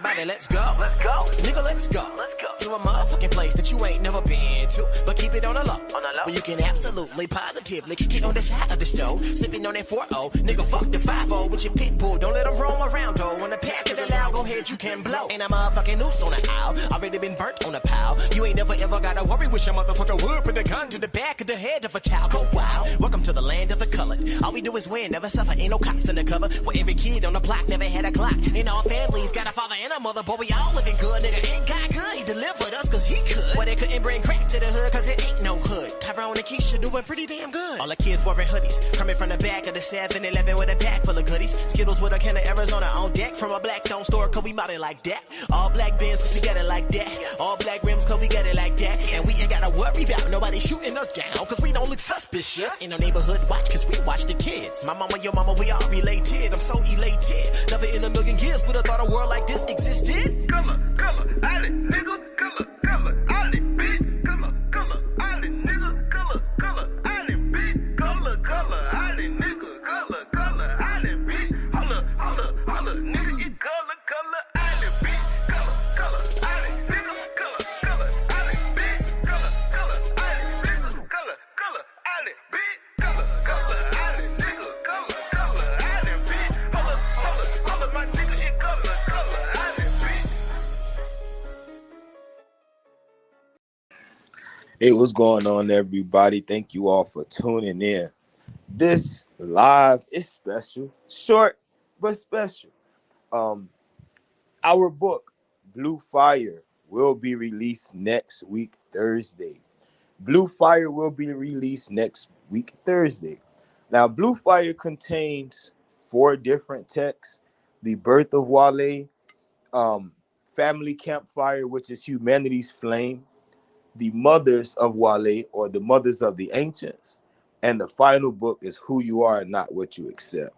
Everybody, let's go. Let's go. Nigga, let's go. Let's go. To a motherfucking place that you ain't never been to. But keep it on the low. On the low. Where you can absolutely, positively get on the side of the stove. Sipping on that 4-0. Nigga, fuck the 5-0 with your pit bull. Don't let them roam around, though. On the pack of the loud, go ahead, you can blow. Ain't a motherfucking noose on the aisle. Already been burnt on the pile. You ain't never ever gotta worry with your motherfucker would put the gun to the back of the head of a child. Go wild. Welcome to the land of the colored. All we do is win, never suffer. Ain't no cops in the cover. Where every kid on the block never had a clock. And all families got a father and a mother, but we all living good. Nigga ain't got good. He delivered us cause he could. Well, they couldn't bring crack to the hood cause it ain't no hood. Tyrone and Keisha doing pretty damn good. All the kids wearing hoodies. Coming from the back of the 7-Eleven with a pack full of goodies. Skittles with a can of Arizona on deck. From a black don't store cause we mobbing like that. All black bins cause we got it like that. All black rims cause we got it like that. And we ain't gotta worry about nobody shooting us down cause we don't look suspicious. In our neighborhood watch cause we watch the kids. My mama, your mama, we all related. I'm so elated. Never in a million years would have thought a world like this existed. Color, alley, nigga, color, alley, bitch, color, alley, nigga, color, alley, bitch, color, alley, nigga, color, alley, bitch, holla, nigga, you color, alley, bitch, color, alley, nigga, color, alley, bitch, color, alley, nigga, color, alley, bitch, color, alley, nigga, color, alley, bitch, holla, my nigga, you color, alley, bitch. Hey, what's going on, everybody? Thank you all for tuning in. This live is special, short but special. Our book, Blue Fire, will be released next week, Thursday. Blue Fire will be released next week, Thursday. Now, Blue Fire contains 4 different texts: The Birth of Wale, Family Campfire, which is Humanity's Flame, The Mothers of Wale, or The Mothers of the Ancients, and the final book is Who You Are and Not What You Accept.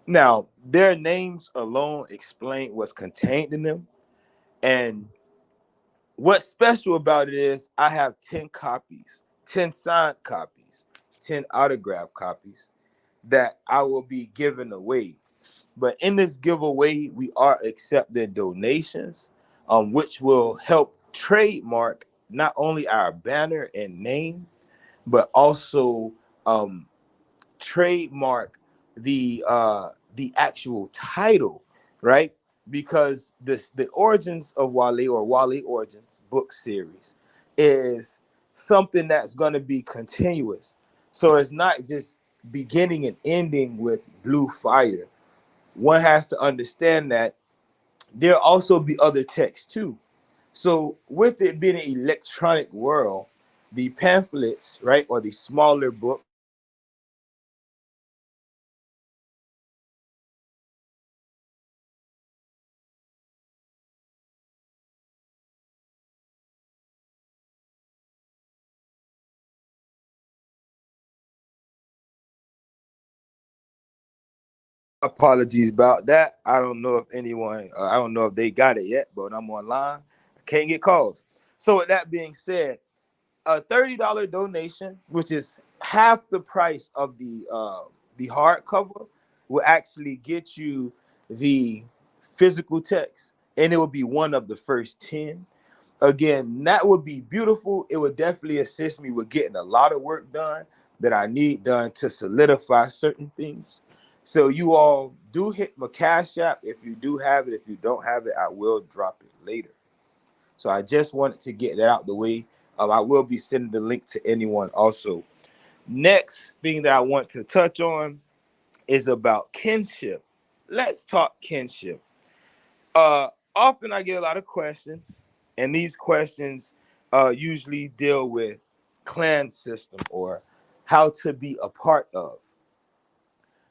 Now, their names alone explain what's contained in them, and what's special about it is I have 10 copies, 10 signed copies, 10 autographed copies that I will be giving away. But in this giveaway, we are accepting donations, which will help trademark not only our banner and name, but also trademark the actual title, right? Because the Origins of Wale, or Wale Origins book series, is something that's going to be continuous. So it's not just beginning and ending with Blue Fire. One has to understand that there'll also be other texts too. So with it being an electronic world, the pamphlets, right, or the smaller book, apologies about that. I don't know if they got it yet, but I'm online. I can't get calls. So with that being said, a $30 donation, which is half the price of the hardcover, will actually get you the physical text, and it will be one of the first 10. Again, that would be beautiful. It would definitely assist me with getting a lot of work done that I need done to solidify certain things. So you all do hit my Cash App if you do have it. If you don't have it, I will drop it later. So I just wanted to get that out the way. I will be sending the link to anyone also. Next thing that I want to touch on is about kinship. Let's talk kinship. Often I get a lot of questions, and these questions usually deal with clan system or how to be a part of.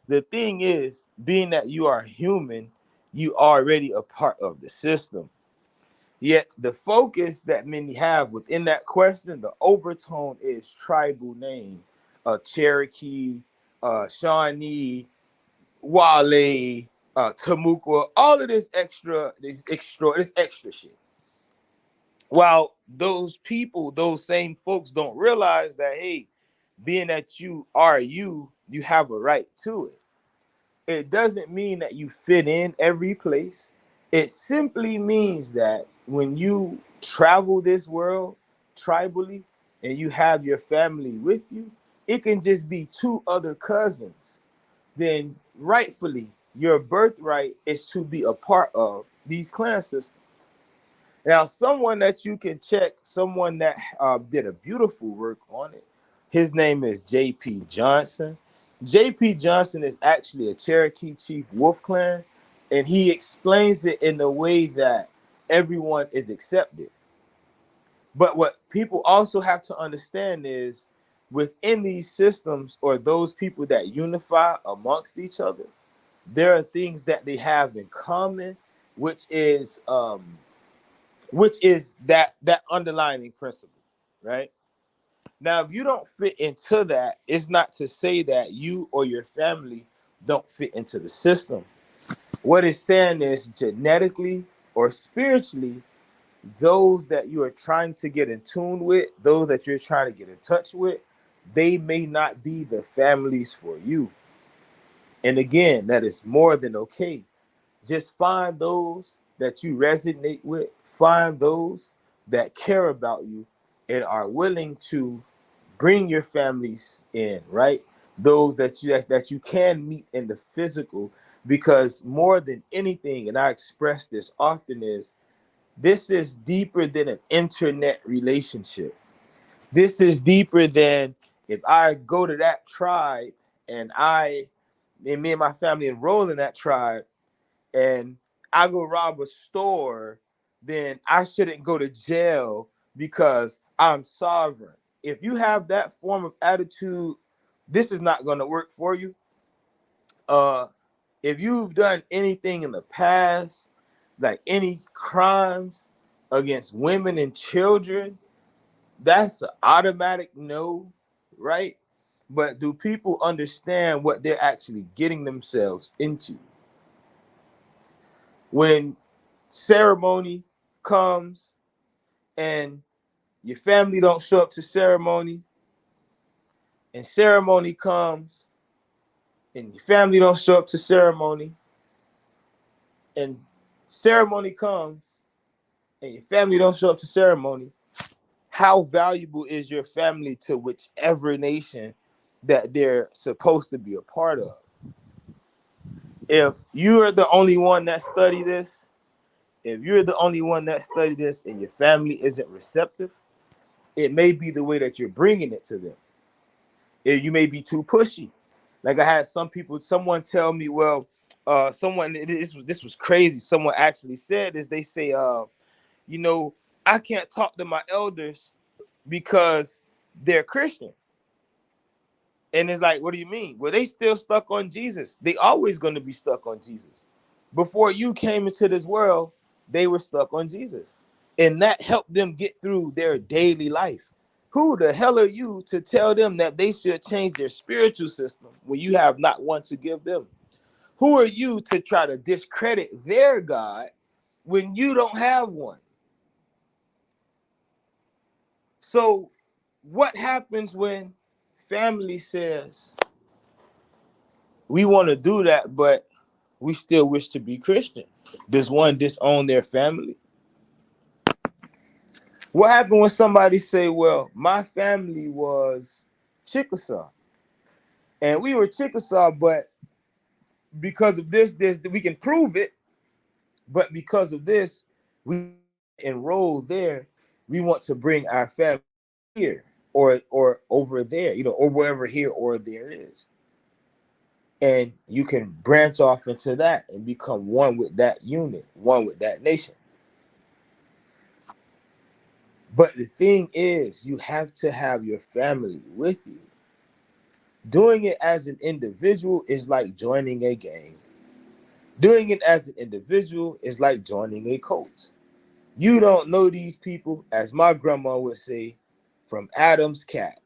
The thing is, being that you are human, you are already a part of the system. Yet the focus that many have within that question, the overtone is tribal name, Cherokee, Shawnee, Wale, Tamukwa, all of this extra shit. While those people, those same folks don't realize that, hey, being that you are you have a right to it. It doesn't mean that you fit in every place. It simply means that when you travel this world tribally and you have your family with you, it can just be two other cousins. Then rightfully, your birthright is to be a part of these clan systems. Now, someone that you can check, someone that did a beautiful work on it, his name is J.P. Johnson. J.P. Johnson is actually a Cherokee Chief Wolf Clan, and he explains it in a way that everyone is accepted. But what people also have to understand is within these systems or those people that unify amongst each other, there are things that they have in common, which is that underlying principle, right? Now, if you don't fit into that, it's not to say that you or your family don't fit into the system. What it's saying is genetically or spiritually, those that you are trying to get in tune with, those that you're trying to get in touch with, they may not be the families for you. And again, that is more than okay. Just find those that you resonate with, find those that care about you and are willing to bring your families in, right? Those that you can meet in the physical, because more than anything, and I express this often, is this is deeper than an internet relationship. This is deeper than if I go to that tribe and me and my family enroll in that tribe and I go rob a store, then I shouldn't go to jail because I'm sovereign. If you have that form of attitude, this is not going to work for you. Uh, if you've done anything in the past, like any crimes against women and children, that's an automatic no, right? But do people understand what they're actually getting themselves into? When ceremony comes and your family don't show up to ceremony, and ceremony comes and your family don't show up to ceremony, and ceremony comes and your family don't show up to ceremony, how valuable is your family to whichever nation that they're supposed to be a part of? If you are the only one that study this, if you're the only one that study this and your family isn't receptive, it may be the way that you're bringing it to them. You may be too pushy. Like I had someone tell me, well, this was crazy. Someone actually said this. They say, you know, I can't talk to my elders because they're Christian. And it's like, what do you mean? Well, they still stuck on Jesus. They always going to be stuck on Jesus. Before you came into this world, they were stuck on Jesus. And that helped them get through their daily life. Who the hell are you to tell them that they should change their spiritual system when you have not one to give them? Who are you to try to discredit their God when you don't have one? So what happens when family says, we want to do that, but we still wish to be Christian? Does one disown their family? What happened when somebody say, well, my family was Chickasaw and we were Chickasaw, but because of this, we can prove it, but because of this, we enroll there. We want to bring our family here or over there, or wherever here or there is. And you can branch off into that and become one with that unit, one with that nation. But the thing is, you have to have your family with you. Doing it as an individual is like joining a gang. Doing it as an individual is like joining a cult. You don't know these people, as my grandma would say, from Adam's cat.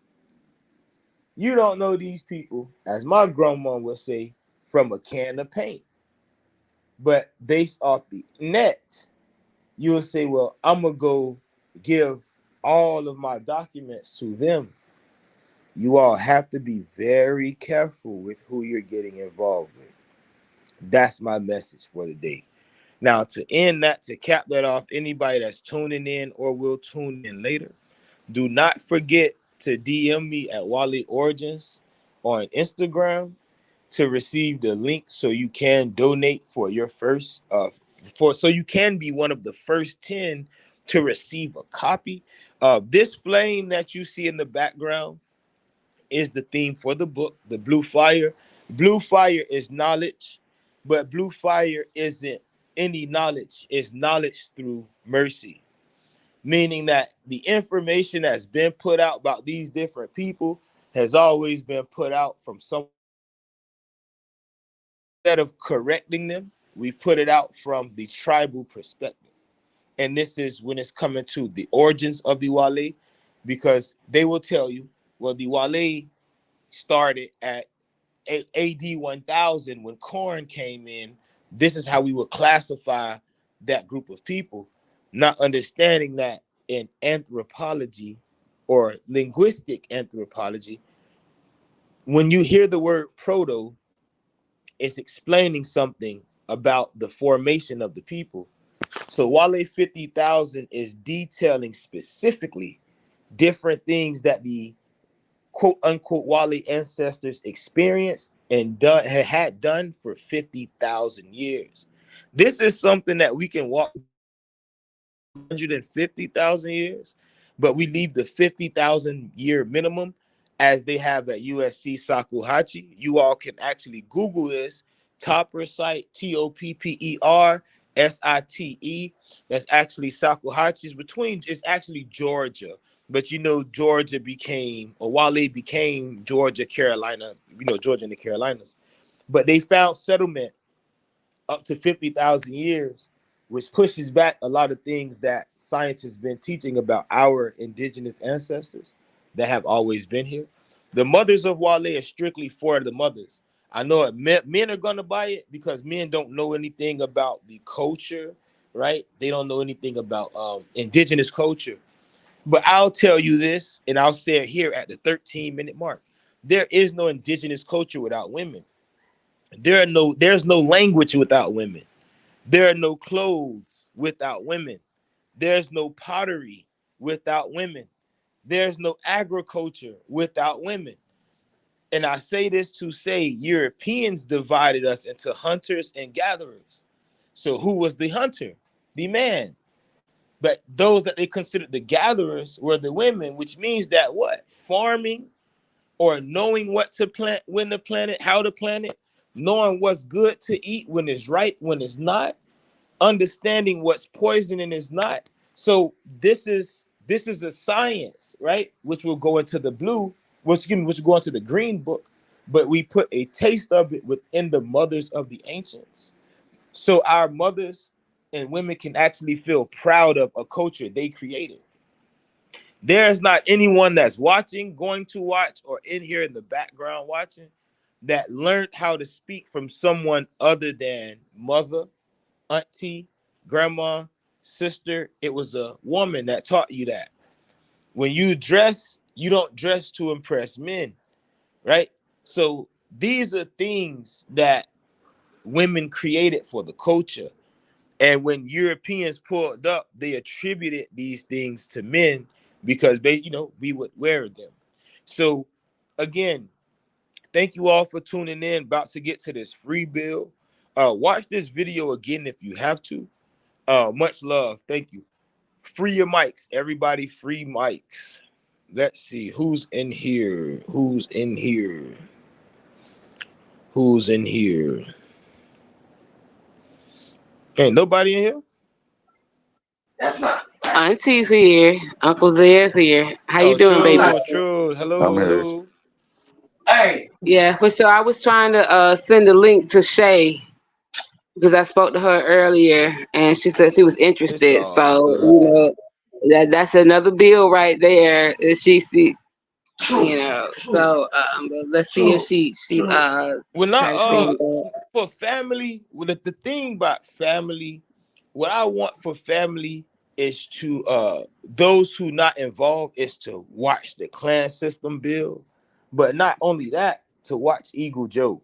You don't know these people, as my grandma would say, from a can of paint. But based off the net, you'll say, well, I'm going to go give all of my documents to them. You all have to be very careful with who you're getting involved with. That's my message for the day. Now, to end that, to cap that off, anybody that's tuning in or will tune in later, do not forget to DM me at Wale Origins on Instagram to receive the link so you can donate for your first so you can be one of the first 10 to receive a copy. This flame that you see in the background is the theme for the book, the Blue Fire. Blue Fire is knowledge, but Blue Fire isn't any knowledge, it's knowledge through mercy. Meaning that the information that's been put out about these different people has always been put out from some. Instead of correcting them, we put it out from the tribal perspective. And this is when it's coming to the origins of the Wale, because they will tell you, well, the Wale started at AD 1000 when Corn came in. This is how we would classify that group of people, not understanding that in anthropology or linguistic anthropology, when you hear the word proto, it's explaining something about the formation of the people. So Wale 50,000 is detailing specifically different things that the quote unquote Wale ancestors experienced and had done for 50,000 years. This is something that we can walk 150,000 years, but we leave the 50,000 year minimum as they have at USC Shakuhachi. You all can actually Google this Topper site, Toppersite. That's actually Shakuhachi's between, it's actually Georgia. But you know, Georgia became, or Wale became Georgia, Carolina, Georgia and the Carolinas. But they found settlement up to 50,000 years, which pushes back a lot of things that science has been teaching about our indigenous ancestors that have always been here. The mothers of Wale are strictly for the mothers. I know men are going to buy it because men don't know anything about the culture, right? They don't know anything about indigenous culture. But I'll tell you this, and I'll say it here at the 13-minute mark. There is no indigenous culture without women. There's no language without women. There are no clothes without women. There's no pottery without women. There's no agriculture without women. And I say this to say Europeans divided us into hunters and gatherers. So who was the hunter? The man. But those that they considered the gatherers were the women, which means that what? Farming or knowing what to plant, when to plant it, how to plant it, knowing what's good to eat when it's right, when it's not, understanding what's poison and is not. So this is a science, right? Which will go into the blue, which will go into the green book, but we put a taste of it within the mothers of the ancients. So our mothers and women can actually feel proud of a culture they created. There's not anyone that's watching, going to watch, or in here in the background watching that learned how to speak from someone other than mother, auntie, grandma, sister. It was a woman that taught you that. When you dress, you don't dress to impress men, right? So these are things that women created for the culture. And when Europeans pulled up, they attributed these things to men because we would wear them. So again, thank you all for tuning in. About to get to this free bill. Watch this video again if you have to. Much love. Thank you. Free your mics, everybody. Free mics. Let's see who's in here. Who's in here? Who's in here? Ain't nobody in here. Auntie's here. Uncle Zed's here. How you Oh, doing, baby? true. I'm Hello, here. hello. Yeah, for sure. I was trying to send a link to Shay because I spoke to her earlier and she said she was It's interested. all So, good. that's another bill right there. She see, but let's see if she Well, not try to send that. for family. Well, the thing about family, what I want for family is to those who not involved is to watch the clan system build, but not only that, to watch Eagle Joe.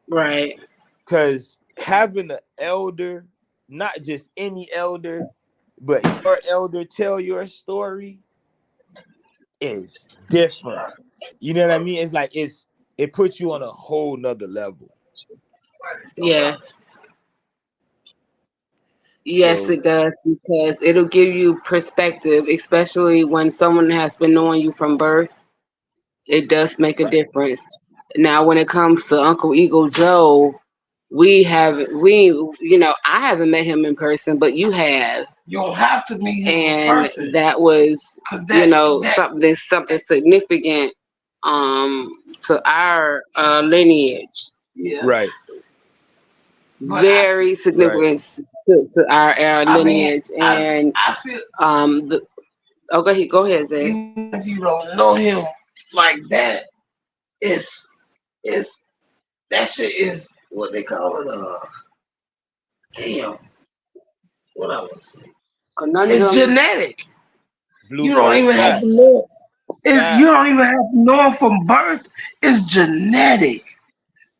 Right. Because having an elder, not just any elder, but your elder tell your story is different. You know what I mean? It's like it puts you on a whole nother level. Yes. Yes, So it does, because it'll give you perspective, especially when someone has been knowing you from birth. It does make a right, difference. Now, when it comes to Uncle Eagle Joe, I haven't met him in person, but you have, You don't have to meet him in and person, that was, cause that something significant to our lineage. yeah. right, But I Very right. significant to our I mean lineage. And I feel the go ahead, Zay. even if you don't know him like that, it's that shit is what they call it. Damn, what I want to say. It's Conundrum. genetic. You don't Blueface even have to facts, know. You don't facts. even have to know him from birth. It's genetic.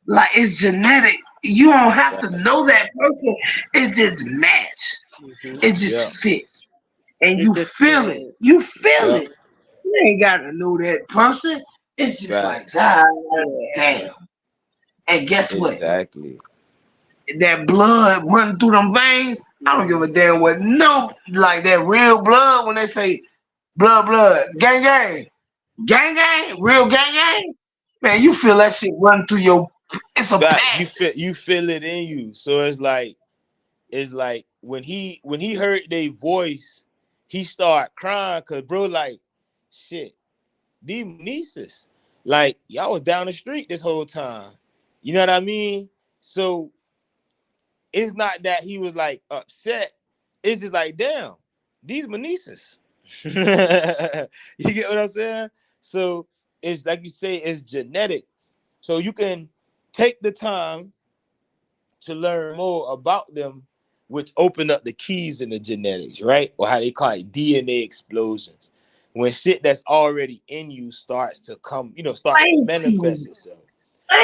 Like it's genetic. You don't have to know Facts. that person. It just match. Mhm. It just Yeah, fits, and It you just feel it. feels. You feel yeah, it. You ain't got to know that person. It's just like facts. God damn. And guess what? Exactly. That blood running through them veins. I don't give a damn what no like that real blood when they say blood, gang, real gang. Man, you feel that shit running through your. It's a Facts. pack. You feel it in you. So it's like when he heard their voice, he started crying because bro, like shit, these nieces, like y'all was down the street this whole time. You know what I mean? So it's not that he was like upset. It's just like, damn, these my nieces. You get what I'm saying? So it's like you say, it's genetic. So you can take the time to learn more about them, which open up the keys in the genetics, right? Or how they call it DNA explosions. When shit that's already in you starts to come, starts to Thank manifest you. itself.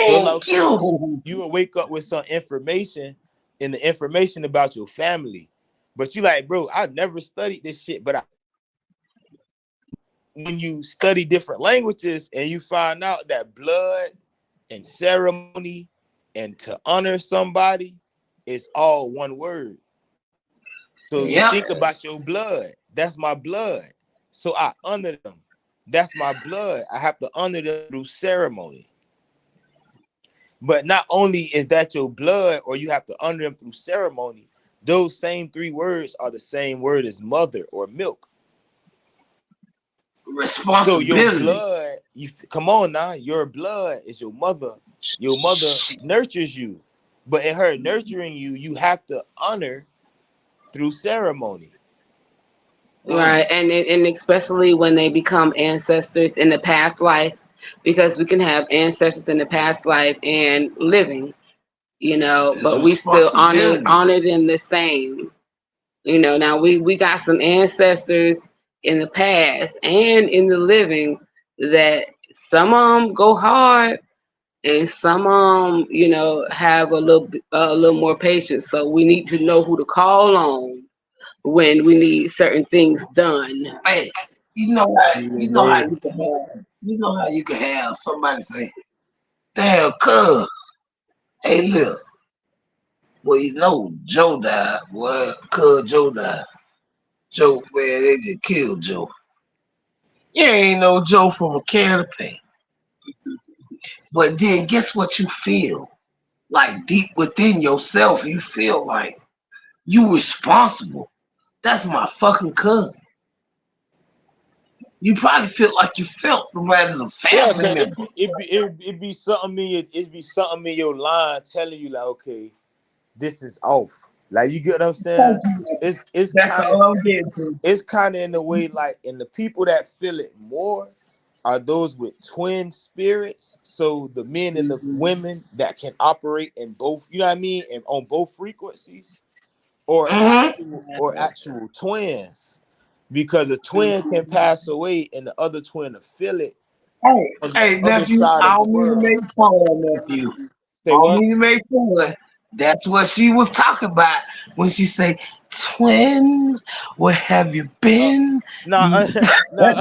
So it's like, Thank okay, you. you will wake up with some information and the information about your family. But you like, bro, I never studied this shit. But when you study different languages and you find out that blood and ceremony and to honor somebody is all one word. So you Yep. think about your blood. That's my blood. So I honor them. That's my blood. I have to honor them through ceremony. But not only is that your blood, or you have to honor them through ceremony, those same three words are the same word as mother or milk. So your Responsibility. blood, you come on now, your blood is your mother. Your mother nurtures you, but in her nurturing you, you have to honor through ceremony. Right, and especially when they become ancestors in the past life, because we can have ancestors in the past life and living, It's but we still honor responsibility. honor them the same. Now we got some ancestors in the past and in the living that some of them go hard, and some have a little more patience. So we need to know who to call on when we need certain things done. Hey, Even later. you know how you can have somebody say, damn cuz, hey look, well you know Joe died, boy, cuz Joe died. Joe, man, they just killed Joe. You ain't no Joe from a can of paint. But then guess what you feel? Like deep within yourself, you feel like you responsible. That's my fucking cousin. You probably feel like you felt the right as a Yeah, family cause member. it be something in your line telling you like, okay, this is off. Like you get what I'm saying? It's That's kind of all I'm getting to. it's kind of in the way like, and the people that feel it more are those with twin spirits. So the men and the women that can operate in both, you know what I mean, and on both frequencies, or Mm-hmm. actual twins, because a twin can pass away and the other twin will feel it Hey, on the hey, other nephew, side I of the don't mean to world. make fun, nephew. I Say don't what? mean to make fun. That's what she was talking about when she say, "Twin, where have you been?" Now, now,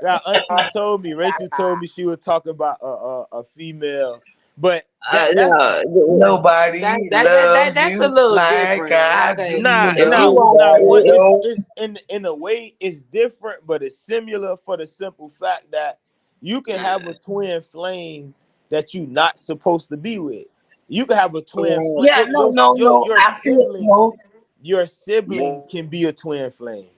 now, Auntie told me, Rachel told me she was talking about a female, but that's No, Nobody loves that's a you little like different. I Okay, do. nah, if you nah, Nobody. nah. What is Else. it's in a way it's different, but it's similar for the simple fact that you can have a twin flame that you're not supposed to be with. You can have a twin flame. Yeah, no, no, no. I feel no. Your Yeah. sibling can be a twin flame.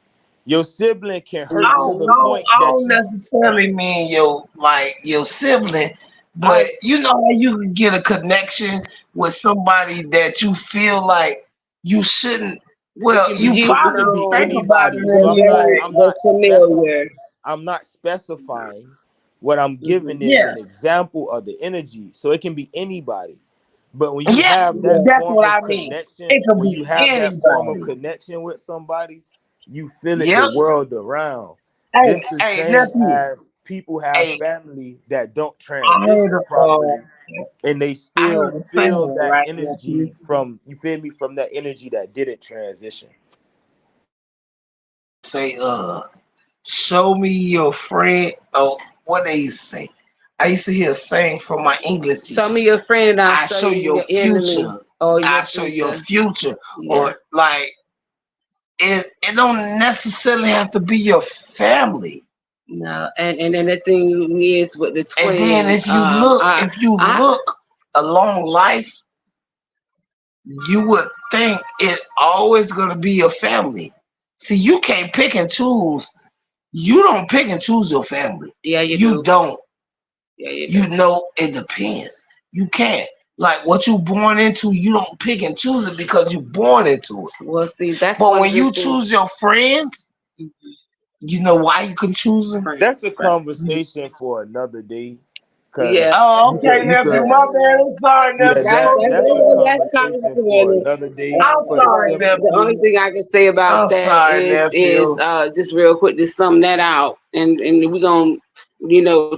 Your sibling can I hurt to don't, the I don't, point I that don't you. necessarily mean your sibling, but I you know how you can get a connection with somebody that you feel like you shouldn't. it Well, can you be you it can be probably think about it anybody. So and I'm be not like, I'm the not familiar. I'm not specifying. What I'm Mhm. giving is yeah, an example of the energy. So it can be anybody. But when you yeah, have that Yeah. that's form what of I mean. connection, It could when you be have that form of anybody. connection with somebody, you feel it the Yep. world around. Hey, This the hey, same nephew. as people have Hey, family that don't I heard transition properly and they I still heard a feel saying, that right, nephew. energy from you feel me from that energy that didn't transition. Say, show me your friend. Oh, what they used to say? I used to hear a saying from my English Show teacher. me your friend, and I'll I show show you your your enemy future. or I your show your future. future. Yeah. Or like it don't necessarily have to be your family. No, and then the thing is with the And then twin, if you I look along life, you would think it always gonna be your family. See, you can't pick and choose. You don't pick and choose your family. yeah, you You do. don't. Yeah, you You do. know, it depends. You can't. Like what you born into, you don't pick and choose it because you born into it. Well, see, that's But one when of the you things. choose your friends, Mhm. you know why you can choose them. That's a Friends, right? conversation for another day. Yeah, Cause Oh, okay, you nephew. could My bad. I'm sorry, yeah, nephew. that that's a that's kind of conversation for funny. another day I'm for the sorry, simple The only nephew. thing I can say about I'm that sorry, is nephew. just real quick to sum that out, and we're gonna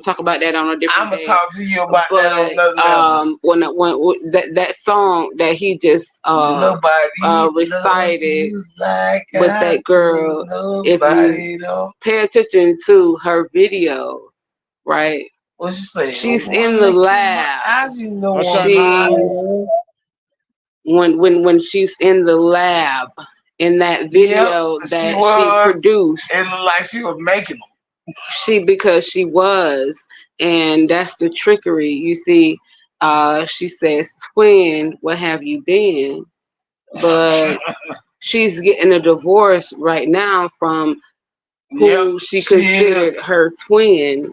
talk about that on a different I'm gonna day. talk to you about that on But another level. when that song that he just Nobody loves recited you like with I that do. girl, if you Nobody don't. pay attention to her video, right? What you say? She's in One the look in my lab. eyes, you know I'm I'm trying to see. high. When she's in the lab in that Yep, video she that she was. produced, It looked like she was making them. because she was, and that's the trickery. You see, she says, "Twin, what have you been?" But she's getting a divorce right now from Yep, who she she considered is. her twin.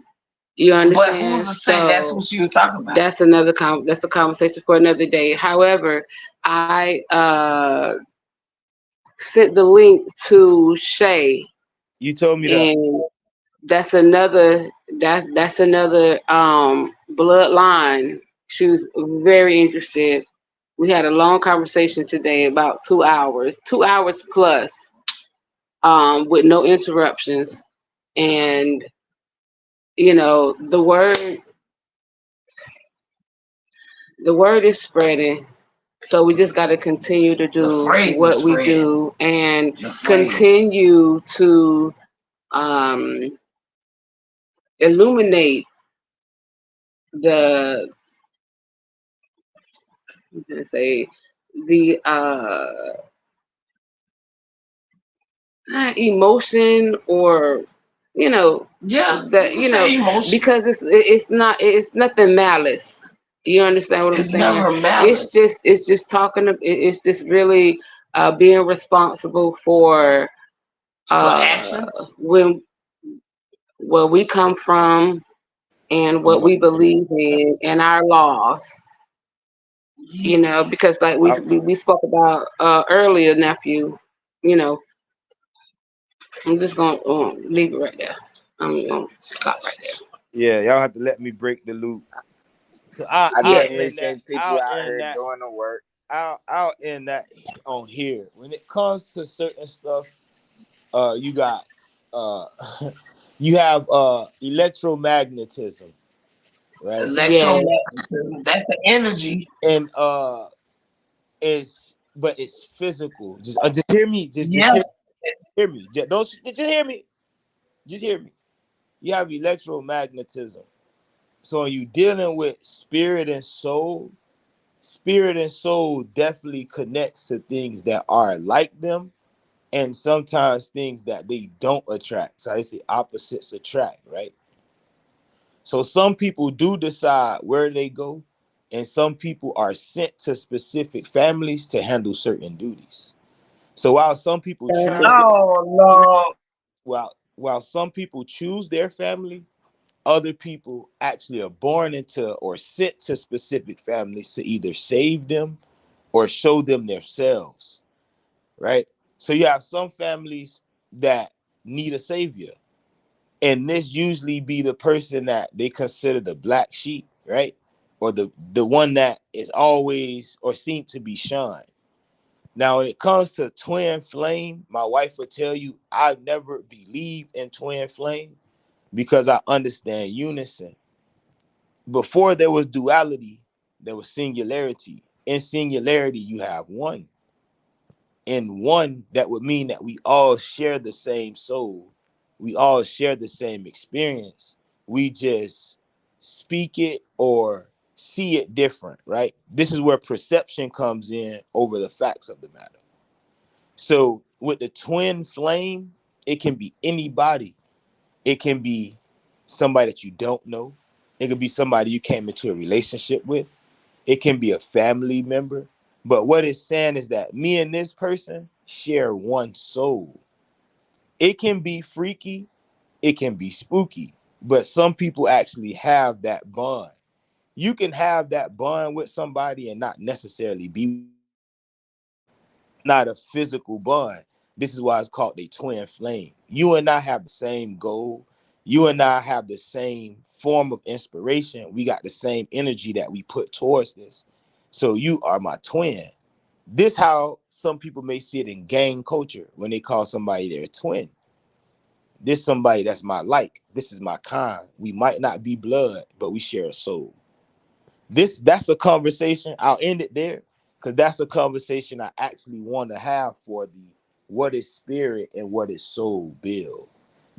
You But who's understand? to say that's who So she was talking about? that's a conversation for another day. However, I sent the link to Shay, You told me that. and that's another that's another bloodline. She was very interested. We had a long conversation today, about 2 hours, 2 hours plus, with no interruptions. And the word is spreading. So we just got to continue to The do phrase is what we spread. do and The phrase. continue to um, illuminate the, I'm gonna say, the emotion, or Yeah, you that can say emotion. because it's nothing malice. You understand what I'm It's saying? never It's malice just it's just it's just really being responsible for for uh action. when where we come from and I'm what about we to take believe in and our laws. Ye- Because like we I'm, we, we spoke about earlier, nephew. You know, I'm just gonna leave it right there. I'm gonna stop right there. yeah, y'all have to let me break the loop. So I Yeah, definitely think people out here doing the work. I'll end that on here. When it comes to certain stuff, you got uh you have electromagnetism, right? yeah, Electromagnetism. That's the energy. And but it's physical. Just hear me. Just Yeah. hear me. Just hear me. Just hear me. You have electromagnetism. So when you dealing with spirit and soul definitely connects to things that are like them, and sometimes things that they don't attract. So I say opposites attract, right? So some people do decide where they go, and some people are sent to specific families to handle certain duties. So while some people choose their Oh Lord. while some people choose their family, other people actually are born into or sent to specific families to either save them or show them themselves, right? So you have some families that need a savior, and this usually be the person that they consider the black sheep, right? Or the one that is always or seem to be shunned. Now, when it comes to twin flame, my wife will tell you I've never believed in twin flame because I understand unison. Before there was duality, there was singularity. In singularity, you have one. In one, that would mean that we all share the same soul. We all share the same experience. We just speak it or see it different, right? This is where perception comes in over the facts of the matter. So with the twin flame, it can be anybody. It can be somebody that you don't know. It could be somebody you came into a relationship with. It can be a family member. But what it's saying is that me and this person share one soul. It can be freaky, it can be spooky, but some people actually have that bond. You can have that bond with somebody and not necessarily be not a physical bond. This is why it's called a twin flame. You and I have the same goal. You and I have the same form of inspiration. We got the same energy that we put towards this. So you are my twin. This how some people may see it in gang culture when they call somebody their twin. This somebody that's my like. This is my kind. We might not be blood, but we share a soul. That's a conversation. I'll end it there because that's a conversation I actually want to have for the what is spirit and what is soul build.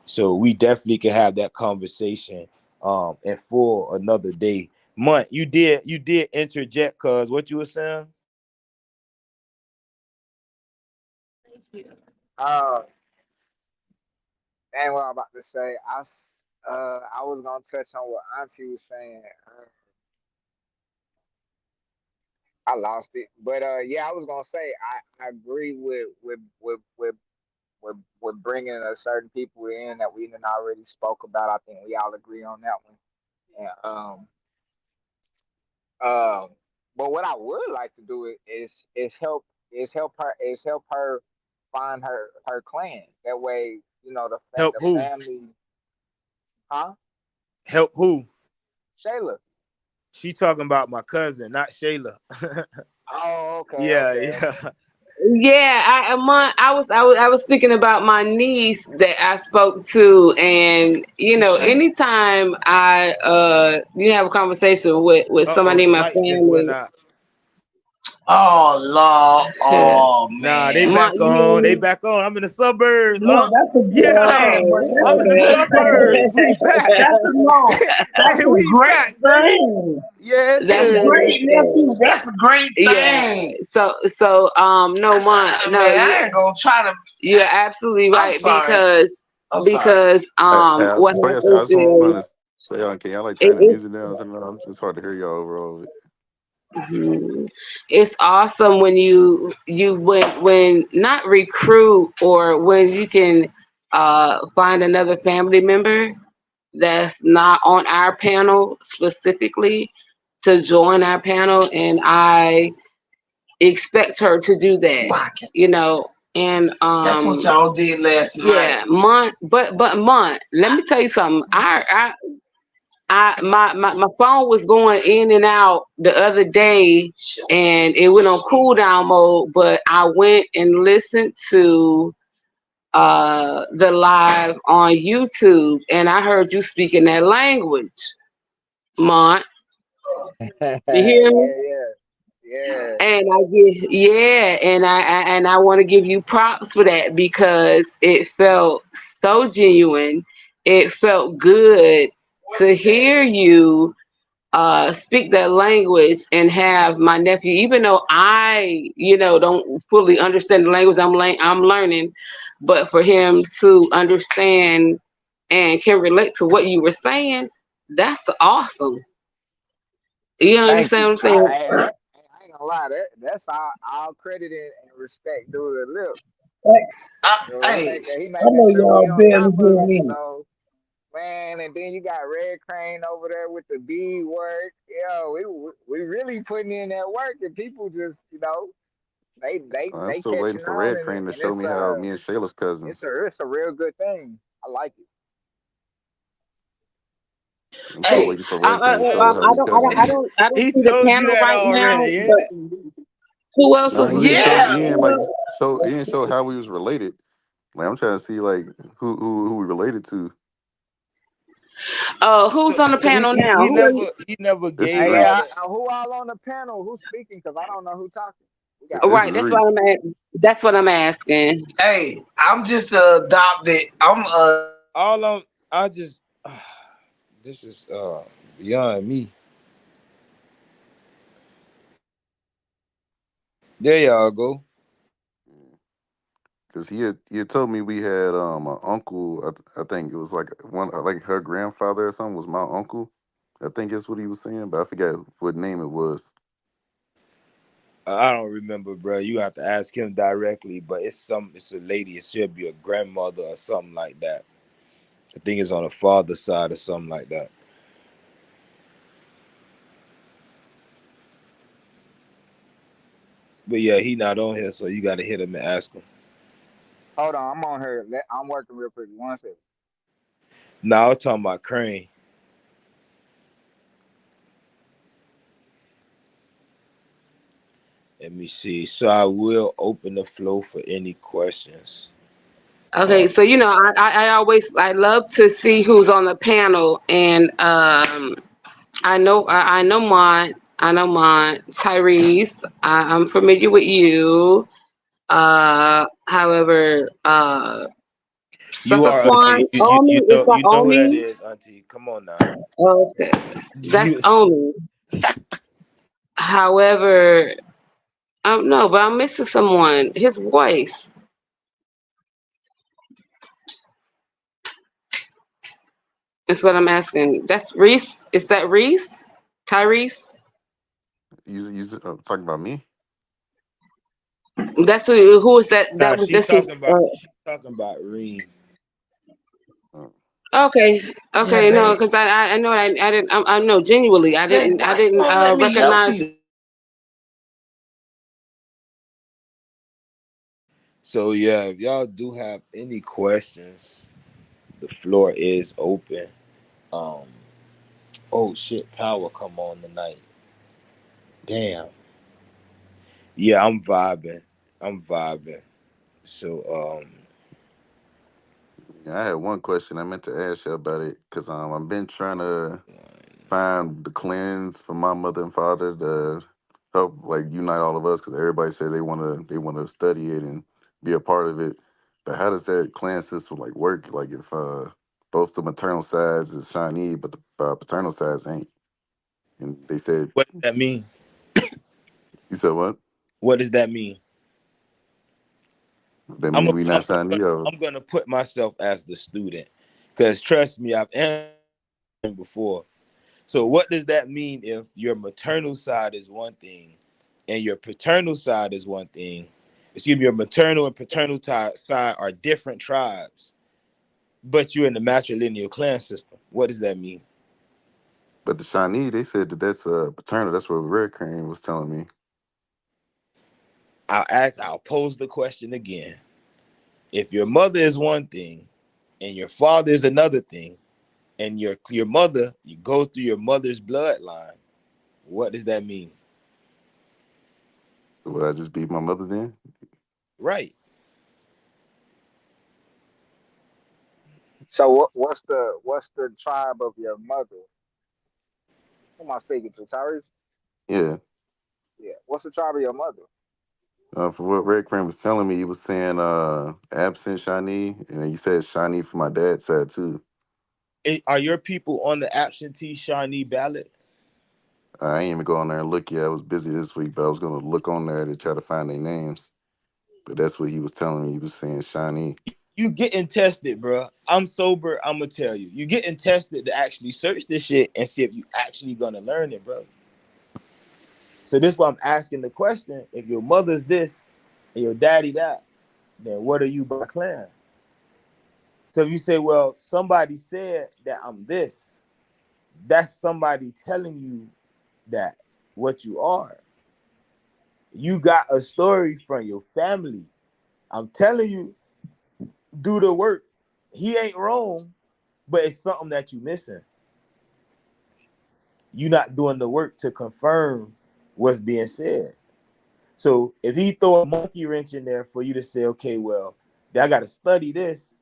So we definitely can have that conversation and for another day. Month, you did interject cause what you were saying? Uh, and what I'm about to say, I was gonna touch on what Auntie was saying. I lost it, but yeah, I was gonna say I agree with bringing a certain people in that we didn't already spoke about. I think we all agree on that one. And um, but what I would like to do is help her find her clan. That way, you know Help the who? family, huh? Help who? Shayla. She talking about my cousin, not Shayla. Oh, Yeah, okay. yeah. Yeah, I was speaking about my niece that I spoke to, and Shame. anytime I have a conversation with Uh-oh, somebody the in my lights just went family, out. Oh Lord. Oh Nah, they man. my back you on. They know, back on. I'm in the suburbs. Look, that's a good Yeah. thing, but I'm in the suburbs. We back. that's a no. That's Hey, a we great back, baby. thing. Yes, That's that's a sir. great great, thing. nephew. That's a great Yeah. thing. So no, no, Man, I ain't gonna try to. you're absolutely I'm right sorry. I'm sorry. because Hey, what before y'all happens say, I just is want to say, can y'all like it, turn the it's music down? So no, it's hard to hear y'all overall. mhm. It's awesome when when not recruit or when you can find another family member that's not on our panel specifically to join our panel, and I expect her to do that, Pocket. and That's what y'all did last night. yeah, Mont, let me tell you something. My phone was going in and out the other day, and it went on cool down mode. But I went and listened to the live on YouTube, and I heard you speaking that language, Mont. You yeah, hear me? yeah, Yeah. And I want to give you props for that because it felt so genuine. It felt good to hear you speak that language and have my nephew, even though I, don't fully understand the language I'm learning, but for him to understand and can relate to what you were saying, that's awesome. You Thank understand you. what I'm saying? I ain't gonna lie, that's all credit and respect due to the lip. The Hey, respect that he I making know sure we y'all on barely top hear of it. me. So man, and then you got Red Crane over there with the bead work. Yo, we really putting in that work, and people just, they they I'm they still waiting catching for on, Red and Crane to and show me how me and Shayla's cousins. it's a real good thing. I like it. I'm still Hey, waiting for I, Red I, Crane to show us how I we don't, I don't, I cousins. don't, I don't He see the told you panel that right now. already, ain't But it? who else Nah, was he didn't speaking? show. yeah, He didn't like show. He didn't show how we was related. Like I'm trying to see like who we related to. Who's So, on the so he, panel he now? he Who are you? never It's gave Hey, all Reese. yeah, the. who all on the panel? Who's speaking? Because I don't know who talking. We got It's Right, people. Reese. that's what I'm asking. hey, I'm just adopted. I'm All I just this is beyond me. There y'all go. Cause he had told me we had an uncle. I think it was like one like her grandfather or something was my uncle. I think that's what he was saying, but I forget what name it was. I don't remember, bro. You have to ask him directly. But it's a lady. It should be a grandmother or something like that. I think it's on the father's side or something like that. But yeah, he not on here, so you got to hit him and ask him. Hold on, I'm on her. I'm working real quick. One second. Now I was talking about Crane. Let me see. So I will open the floor for any questions. Okay, so I love to see who's on the panel, and I know Tyrese. I'm familiar with you. However, You Sucker are Quan, Auntie. Omi, is that You know who that Omi? is, Auntie. Come on now. Okay, that's You Omi. However, no, but I'm missing someone. His voice. That's what I'm asking. That's Reese. Is that Reese? Tyrese? You talking about me? That's who is that? nah, That was just his. she's talking about Reem. Uh, Okay, yeah, okay, no, because I know I didn't I know genuinely I why you didn't won't let me help recognize. you? So yeah, if y'all do have any questions, the floor is open. Um oh shit, power come on tonight. Damn. Yeah, I'm vibing. I'm vibing. So yeah, I had one question I meant to ask you about it because I've been trying to find the cleanse for my mother and father to help like unite all of us because everybody said they want to study it and be a part of it. But how does that clan system like work? Like if both the maternal sides is Shawnee, but the paternal sides ain't. And they said, what does that mean? you said what? What does that mean? That mean we not Shawnee or I'm gonna put myself as the student. Cause trust me, I've answered before. So what does that mean if your maternal side is one thing and your paternal side is one thing? Excuse me, your maternal and paternal side are different tribes, but you're in the matrilineal clan system. What does that mean? but the Shawnee, they said that that's paternal. That's what Red Crane was telling me. I'll pose the question again. If your mother is one thing and your father is another thing, and your mother, you go through your mother's bloodline, what does that mean? So would I just be my mother then? Right. So what's the tribe of your mother? Who am I speaking to? Tyrese? Yeah. Yeah. What's the tribe of your mother? For what Red Crane was telling me, he was saying absent Shawnee, and he said Shawnee for my dad's side too. Are your people on the absentee Shawnee ballot? I ain't even go on there and look yet. I was busy this week, but I was gonna look on there to try to find their names. But that's what he was telling me. He was saying Shawnee. You getting tested, bro. I'm sober. I'm gonna tell you. You getting tested to actually search this shit and see if you actually gonna learn it, bro. So this is why I'm asking the question: if your mother's this and your daddy that, then what are you by clan? So if you say, well, somebody said that I'm this, that's somebody telling you that what you are. You got a story from your family. I'm telling you, do the work. He ain't wrong, but it's something that you missing. You're not doing the work to confirm what's being said. So if he throw a monkey wrench in there for you to say, okay, well, I got to study this,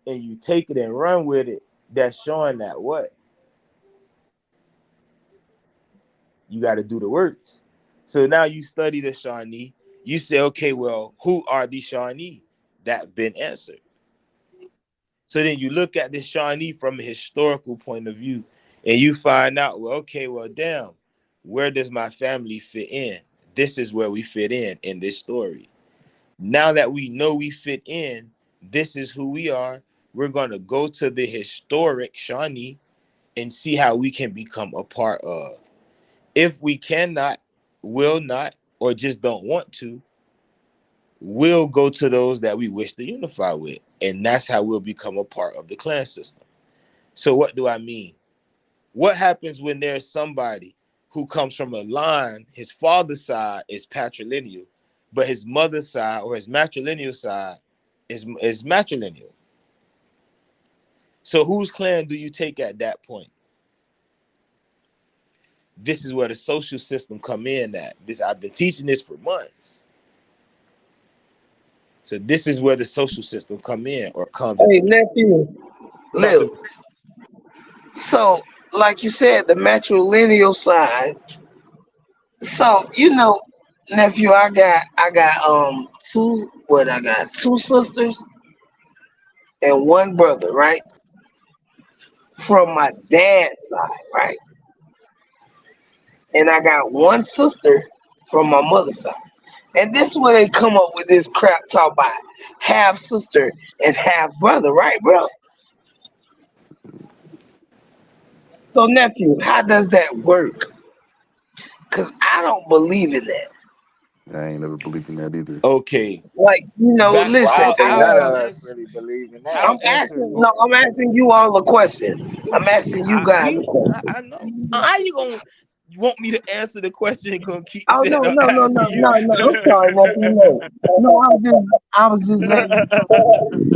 and you take it and run with it, that's showing that what? You got to do the works. So now you study the Shawnee. You say, okay, well, who are these Shawnee? That been answered. So then you look at this Shawnee from a historical point of view, and you find out, well, okay, well, damn, where does my family fit in? This is where we fit in this story. Now that we know we fit in, this is who we are. We're going to go to the historic Shawnee and see how we can become a part of. If we cannot, will not, or just don't want to, we'll go to those that we wish to unify with. And that's how we'll become a part of the clan system. So what do I mean? What happens when there's somebody who comes from a line, his father's side is patrilineal, but his mother's side or his matrilineal side is matrilineal? So whose clan do you take at that point? This is where the social system come in at. I've been teaching this for months. So this is where the social system come in or comes Hey, into. nephew, Talk to Lil. me. So, like you said, the matrilineal side. So, nephew, I got two sisters and one brother, right? From my dad's side, right? And I got one sister from my mother's side. And this is where they come up with this crap talk about half sister and half brother, right, bro? So, nephew, how does that work? Because I don't believe in that. I ain't never believed in that either. Okay, Like, that's Well, why I listen, don't think I'll none of I'll us answer. really believe in that. I'll answer. I'm asking you all a question. I'm asking you guys a question. I know. How you gonna want me to answer the question and gonna keep Oh saying no, I'm no, no, no, asking you? no, no. I'm sorry, nephew. No, no. I was just letting you know.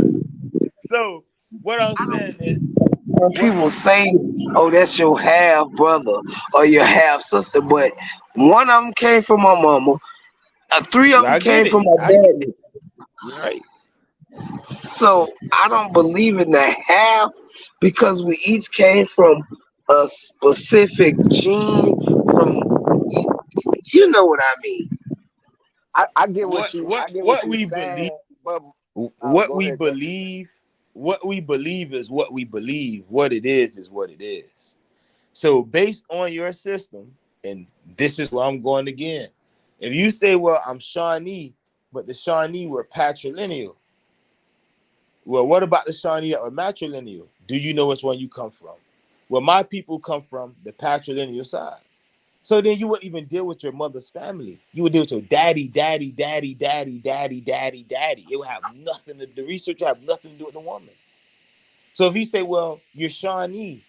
So what I'm saying is, When what people say, "Oh, that's your half brother or your half sister," but one of them came from my mama, three of them I get came it. from my I get daddy. You're right. So I don't believe in that half because we each came from a specific gene. From you know what I mean. I get What what you what I get what what you're we believe saying, but what go we ahead, Jay. believe what we believe is what we believe. What it is what it is. So based on your system, and this is where I'm going again. If you say, well, I'm Shawnee, but the Shawnee were patrilineal, well, what about the Shawnee that were matrilineal? Do you know which one you come from? Well, my people come from the patrilineal side. So then you wouldn't even deal with your mother's family. You would deal with your daddy, daddy, daddy, daddy, daddy, daddy, daddy. It would have nothing to the research would have nothing to do with the woman. So if you say, well, you're Shawnee,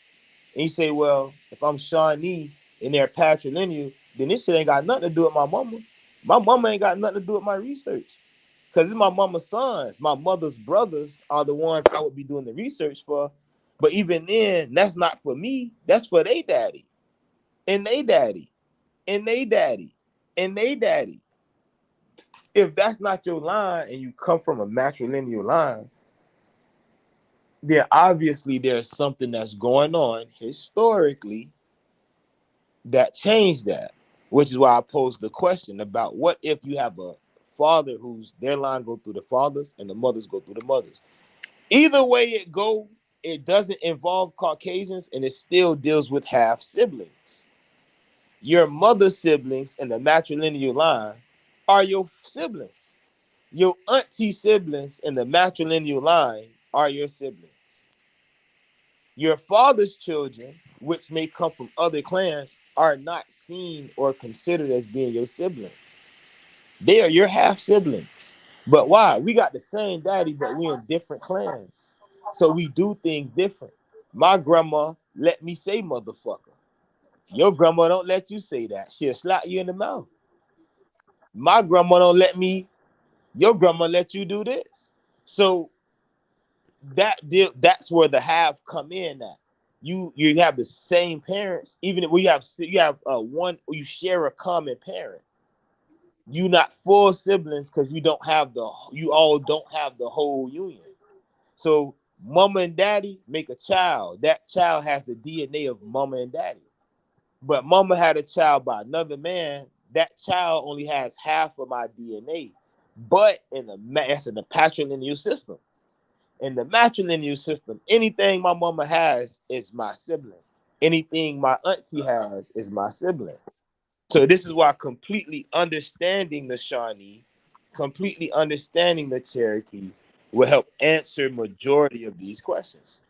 and you say, well, if I'm Shawnee and they're patrilineal, then this shit ain't got nothing to do with my mama. My mama ain't got nothing to do with my research. Because it's my mama's sons. My mother's brothers are the ones I would be doing the research for. But even then, that's not for me. That's for they daddy. And they daddy. And they daddy. And they daddy. If that's not your line and you come from a matrilineal line, then obviously there's something that's going on historically that changed that. which is why I posed the question about what if you have a father whose their line go through the fathers and the mothers go through the mothers. Either way it go, it doesn't involve Caucasians and it still deals with half siblings. Your mother's siblings in the matrilineal line are your siblings. Your auntie siblings in the matrilineal line are your siblings. Your father's children, which may come from other clans, are not seen or considered as being your siblings. They are your half siblings. But why? We got the same daddy, but we in different clans. So we do things different. My grandma let me say motherfucker. Your grandma don't let you say that. She'll slap you in the mouth. My grandma don't let me, your grandma let you do this. So that's where the have come in at. You have the same parents, even if you have one, you share a common parent. You not full siblings because you all don't have the whole union. So mama and daddy make a child. That child has the DNA of mama and daddy. But mama had a child by another man. That child only has half of my DNA. But that's in the patrilineal system. In the matrilineal system, anything my mama has is my sibling. Anything my auntie has is my sibling. So this is why completely understanding the Shawnee, completely understanding the Cherokee will help answer majority of these questions.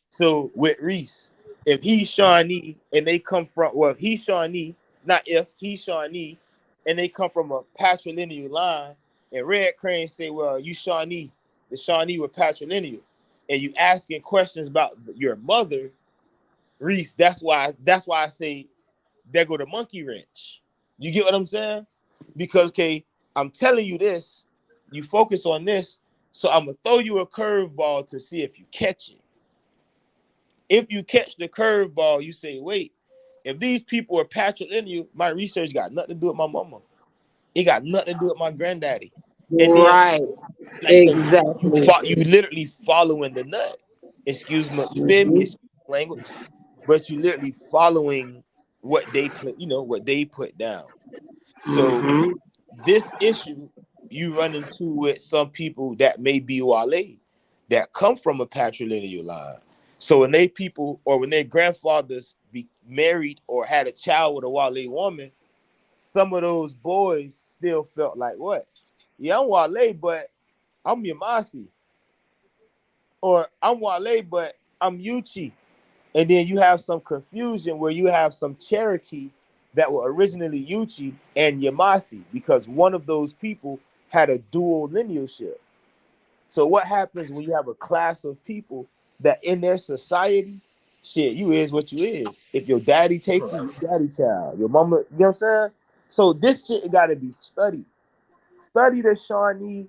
So with Reese, if he's Shawnee and they come from, well, if he's Shawnee, not if he's Shawnee, and they come from a patrilineal line, and Red Crane say, well, you Shawnee, the Shawnee were patrilineal, and you asking questions about your mother, Reese. That's why I say there go the monkey wrench. You get what I'm saying? Because okay, I'm telling you this, you focus on this, so I'm gonna throw you a curveball to see if you catch it. If you catch the curveball, you say, wait, if these people are patrilineal, my research got nothing to do with my mama. It got nothing to do with my granddaddy. And then, Right. like, cause Exactly. you literally following the nut. Excuse me, you feel me? Hmm. Excuse my language, but you literally following what they put, what they put down. So Hmm. this issue you run into with some people that may be Wale that come from a patrilineal line. So when they people or when their grandfathers be married or had a child with a Wale woman, some of those boys still felt like what? Yeah, I'm Wale, but I'm Yamasi. Or I'm Wale, but I'm Yuchi. And then you have some confusion where you have some Cherokee that were originally Yuchi and Yamasi because one of those people had a dual linealship. So what happens when you have a class of people that in their society, shit, you is what you is. If your daddy take you, you daddy child. Your mama, you know what I'm saying? So this shit gotta be studied. Study the Shawnee,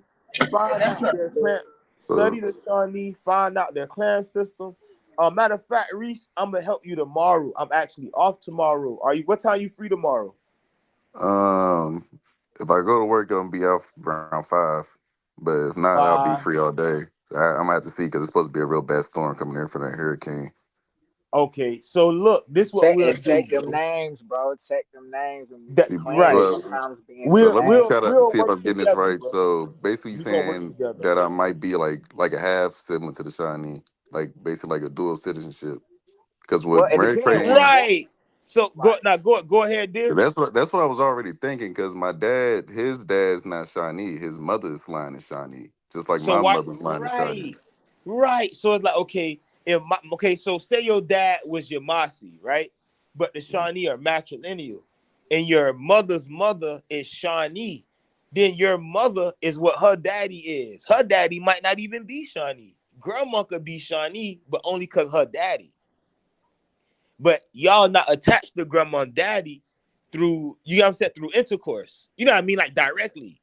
find That's out not their clan, So study the Shawnee, find out their clan system. Matter of fact, Reese, I'm gonna help you tomorrow. I'm actually off tomorrow. Are you? What time you free tomorrow? um, if I go to work, I'm gonna be out around 5. But if not, I'll be Five. free all day. I'm gonna have to see because it's supposed to be a real bad storm coming in for that hurricane. Okay, so look, this what Check we'll and do, check them bro. names, bro. Check them names. And That See, clans right. well, sometimes be in the so We'll let me we'll name. try to we'll see if work I'm getting this together, right. bro. So basically, We gonna work saying together. that I might be like a half sibling to the Shawnee, like basically like a dual citizenship. Because Well, with it Red depends. Crane, Right. So go Right. now. Go ahead, dear. that's what I was already thinking. Because my dad, his dad's not Shawnee. His mother's line is Shawnee, just like So my why? mother's line is Shawnee. Right. Right. So it's like okay, okay. So say your dad was your Masi, right? But the Shawnee are matrilineal, and your mother's mother is Shawnee. Then your mother is what her daddy is. Her daddy might not even be Shawnee. Grandma could be Shawnee, but only because her daddy. But y'all not attached to grandma and daddy through you know what I'm saying through intercourse. You know what I mean, like directly.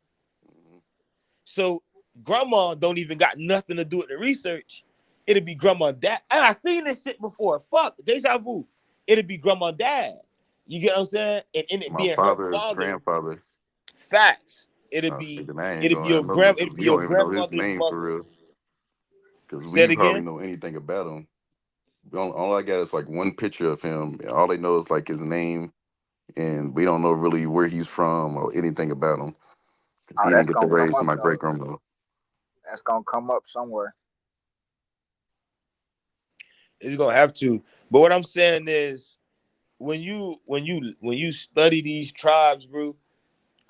So grandma don't even got nothing to do with the research. It'll be grandma and dad. And I seen this shit before. Fuck, deja vu. It'll be grandma and dad. You get what I'm saying? And in it My being her father's father, grandfather. facts. It'll Oh shit, be then I ain't it'll be gonna. I your know grand because it'll be we your don't even know his grandmother's name for mother. real. Because Say it we hardly again. know anything about him. All I got is like one picture of him. All they know is like his name and we don't know really where he's from or anything about him. 'Cause Oh, he that's didn't get to gonna come raise up my though. great grandmother. That's gonna come up somewhere. It's gonna have to. But what I'm saying is, when you study these tribes, bro,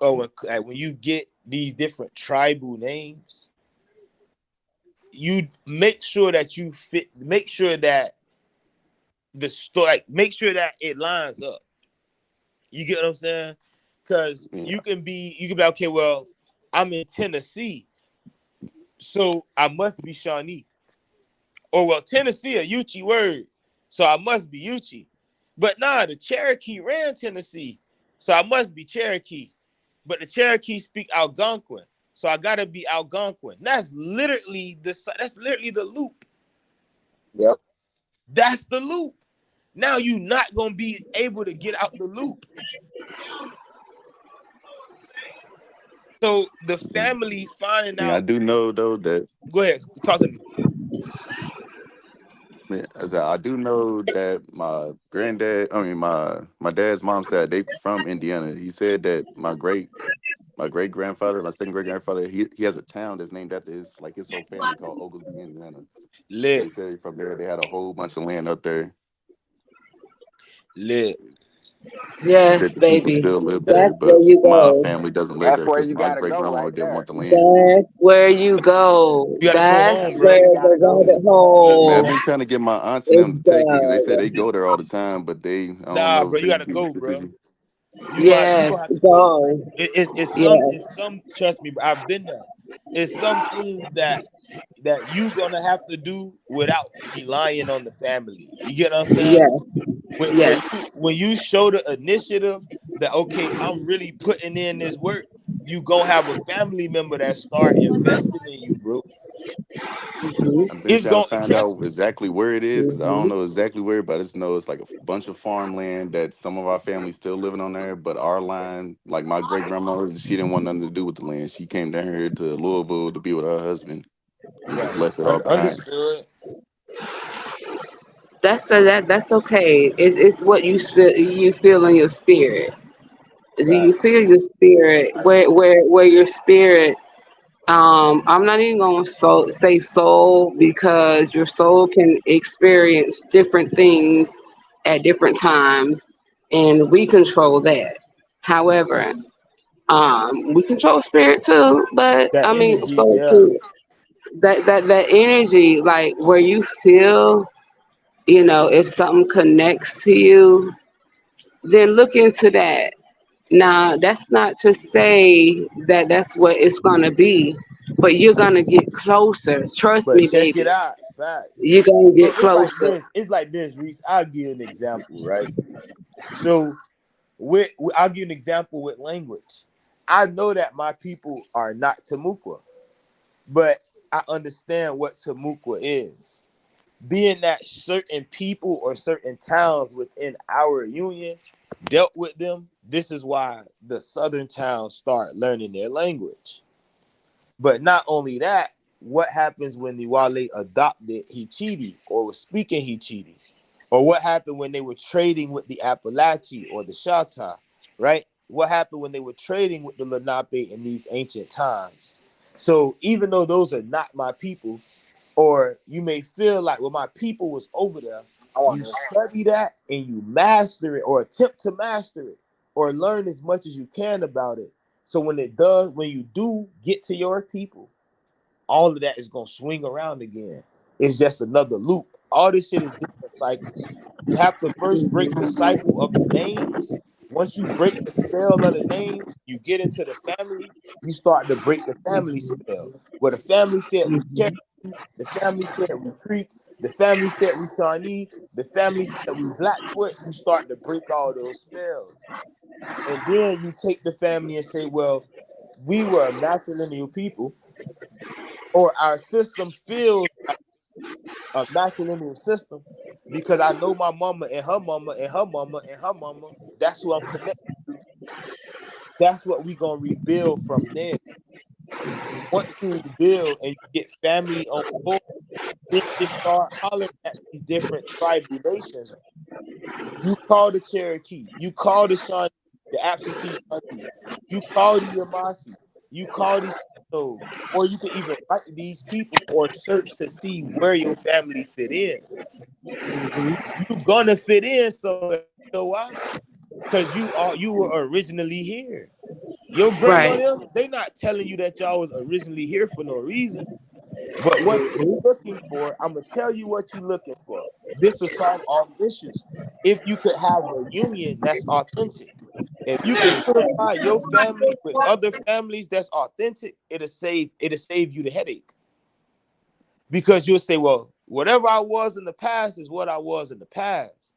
or when you get these different tribal names, you make sure that you fit. Make sure that the story, like, make sure that it lines up. You get what I'm saying? Because Yeah. you can be like, okay, well, I'm in Tennessee, so I must be Shawnee. Or well, Tennessee a Yuchi word, so I must be Yuchi. But nah, the Cherokee ran Tennessee, so I must be Cherokee. But the Cherokee speak Algonquin, so I gotta be Algonquin. That's literally the loop. Yep. That's the loop. Now you not gonna be able to get out the loop. So the family finding Yeah, I out. do know though that Go ahead, talk to me. yeah, as I do know that my granddad, I mean my dad's mom said they from Indiana. He said that my great grandfather, my second great grandfather, he has a town that's named after his whole family called Oglesby, Indiana. They Lit, said from there they had a whole bunch of land up there. lit. He said Yes, the people baby. still live there, That's where but you my go. family doesn't live That's there where because you my gotta great go grandma right didn't there. want the land. That's where you go. You gotta go That's home, That's where bro. you where gotta the go. rabbit You gotta go Man, I've hole been home. trying to get my aunts and is them to take me because they said dug. they go there all the time, but I don't Nah, know bro, if you they gotta be go, too bro. busy. You gonna Yes, have to go. go. It's some Yes, it's some trust me, bro. I've been there. It's some things that you gonna have to do without relying on the family. You get what I'm saying? yes, For you yes. when you show the initiative that okay, I'm really putting in this work, you gonna have a family member that start investing in you, bro. Hmm. I've been It's trying to gonna find trust out me. exactly where it is because I don't Hmm. know exactly where, but I just know it's like a bunch of farmland that some of our families still living on there. But our line, like my great grandmother, she didn't want nothing to do with the land. She came down here to Louisville to be with her husband and just Right. left it all behind. Understood. That's okay. It's what you feel in your spirit. You Facts. feel your spirit where your spirit. I'm not even gonna say soul because your soul can experience different things at different times, and we control that. However, we control spirit too, but That I mean energy, soul yeah. too. That energy, like where you feel, if something connects to you, then look into that. Now, that's not to say that that's what it's gonna be, but you're gonna get closer. Trust But me, check baby. it out. Facts. You're gonna So get it's like closer. this. It's like this, Reese. I'll give you an example, right? So I'll give you an example with language. I know that my people are not Tamukwa, but I understand what Tamukwa is. Being that certain people or certain towns within our union dealt with them, this is why the southern towns start learning their language. But not only that, what happens when the Wale adopted Hichiti or was speaking Hichiti? Or what happened when they were trading with the Appalachi or the Shatta, right? What happened when they were trading with the Lenape in these ancient times? So even though those are not my people, or you may feel like, well, my people was over there, I you wonder. study that and you master it or attempt to master it or learn as much as you can about it. So when you do get to your people, all of that is gonna swing around again. It's just another loop. All this shit is different cycles. You have to first break the Mhm. cycle of the names. Once you break the spell of the names, you get into the family, you start to break the family spell. Where the family said we Mhm. Cherokee, the family said we Creek, the family said we Shawnee, the family said we Blackfoot, you start to break all those spells. And then you take the family and say, well, we were a matrilineal people, or our system feels like a matrilineal system because I know my mama and her mama and her mama and her mama. That's who I'm connected to. That's what we gonna rebuild from there. Once you rebuild and you get family on board, then you start hollering at these different tribal nations. You call the Cherokee. You call the Shawnee, the absentee Shawnee. You call the Yamasi. You call these, or you can even write these people or search to see where your family fit in. You're gonna fit in somewhere. You know why? Because you were originally here. Your grandma Right. them, they not telling you that y'all was originally here for no reason. But what you're looking for, I'm gonna tell you what you're looking for. This will solve all the issues. If you could have a union that's authentic, if you could unify your family with other families that's authentic, it'll save you the headache. Because you'll say, well, whatever I was in the past is what I was in the past.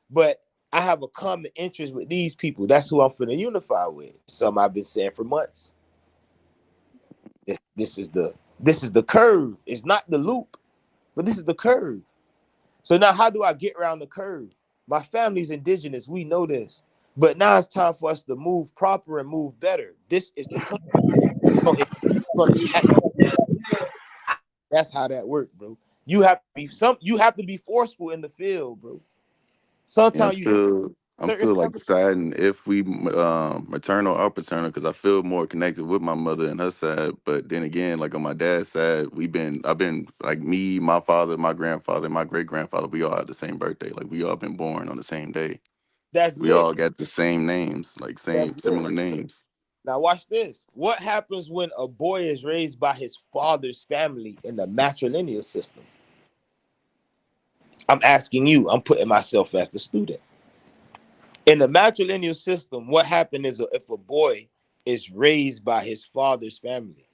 But I have a common interest with these people. That's who I'm finna unify with. Some I've been saying for months. This is the curve. It's not the loop, but this is the curve. So now how do I get around the curve? My family's indigenous. We know this. But now it's time for us to move proper and move better. This is the plan. So if you're gonna act, that's how that works, bro. You have to be forceful in the field, bro. Yeah, Sometimes you I'm certain still like deciding if we maternal or paternal because I feel more connected with my mother and her side. But then again, like on my dad's side, I've been like me, my father, my grandfather, my great grandfather. We all had the same birthday. Like we all been born on the same day. that's We lit. all got the same names, like That's same lit. similar names. Now watch this. What happens when a boy is raised by his father's family in the matrilineal system? I'm asking you. I'm putting myself as the student. In the matrilineal system, what happened is if a boy is raised by his father's family,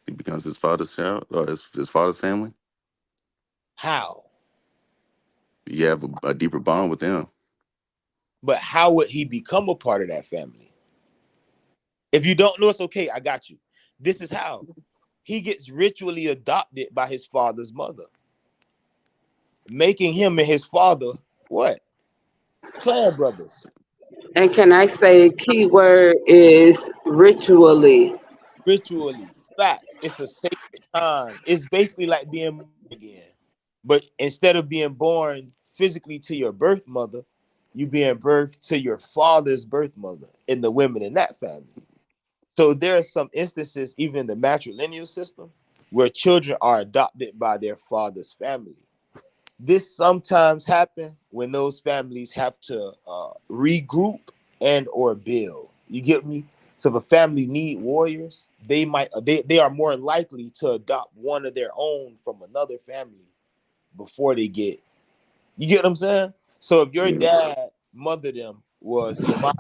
He becomes his father's child or his father's family. how? You have a deeper bond with them. But how would he become a part of that family? If you don't know, it's okay. I got you. This is how he gets ritually adopted by his father's mother, making him and his father what? Clan brothers. And can I say key word is ritually? Ritually. Facts. It's a sacred time. It's basically like being born again. But instead of being born physically to your birth mother, you being birthed to your father's birth mother and the women in that family. So there are some instances, even in the matrilineal system, where children are adopted by their father's family. This sometimes happen when those families have to regroup and or build. You get me? So if a family need warriors, they are more likely to adopt one of their own from another family before they get. You get what I'm saying? So if your Yeah. dad, mother them was Yamasi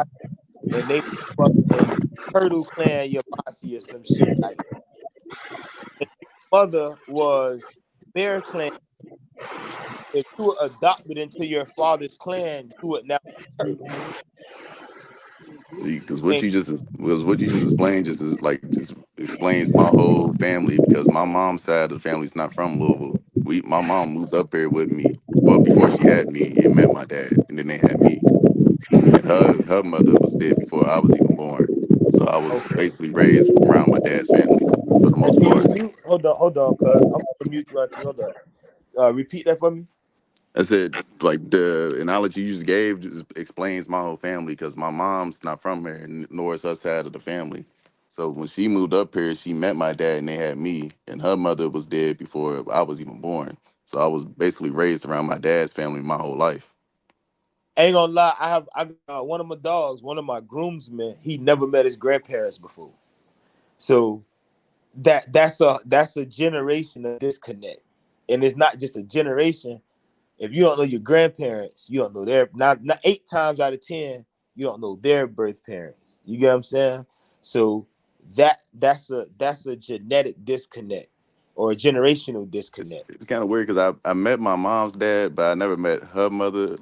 and they fucking Turtle Clan Yamasi or some shit like, and your mother was Bear Clan, if you were adopted into your father's clan, you would now be turtle. Because And what you just explained just explains my whole family because my mom's side of the family's not from Louisville. My mom moved up here with me, well before she had me and met my dad, and then they had me. And her mother was dead before I was even born, so I was okay. basically raised around my dad's family for the And most can you part. mute? Hold on, cuz I'm gonna mute you, auntie. Hold up. Repeat that for me. I said, like the analogy you just gave just explains my whole family because my mom's not from here, nor is her side of the family. So when she moved up here, she met my dad and they had me, and her mother was dead before I was even born. So I was basically raised around my dad's family my whole life. Ain't gonna lie, I got one of my dogs, one of my groomsmen. He never met his grandparents before, so that's a generation of disconnect, and it's not just a generation. If you don't know your grandparents, you don't know their not 8 times out of 10, you don't know their birth parents. You get what I'm saying? So that's a genetic disconnect or a generational It's, disconnect. it's kind of weird because I met my mom's dad, but I never met her mother,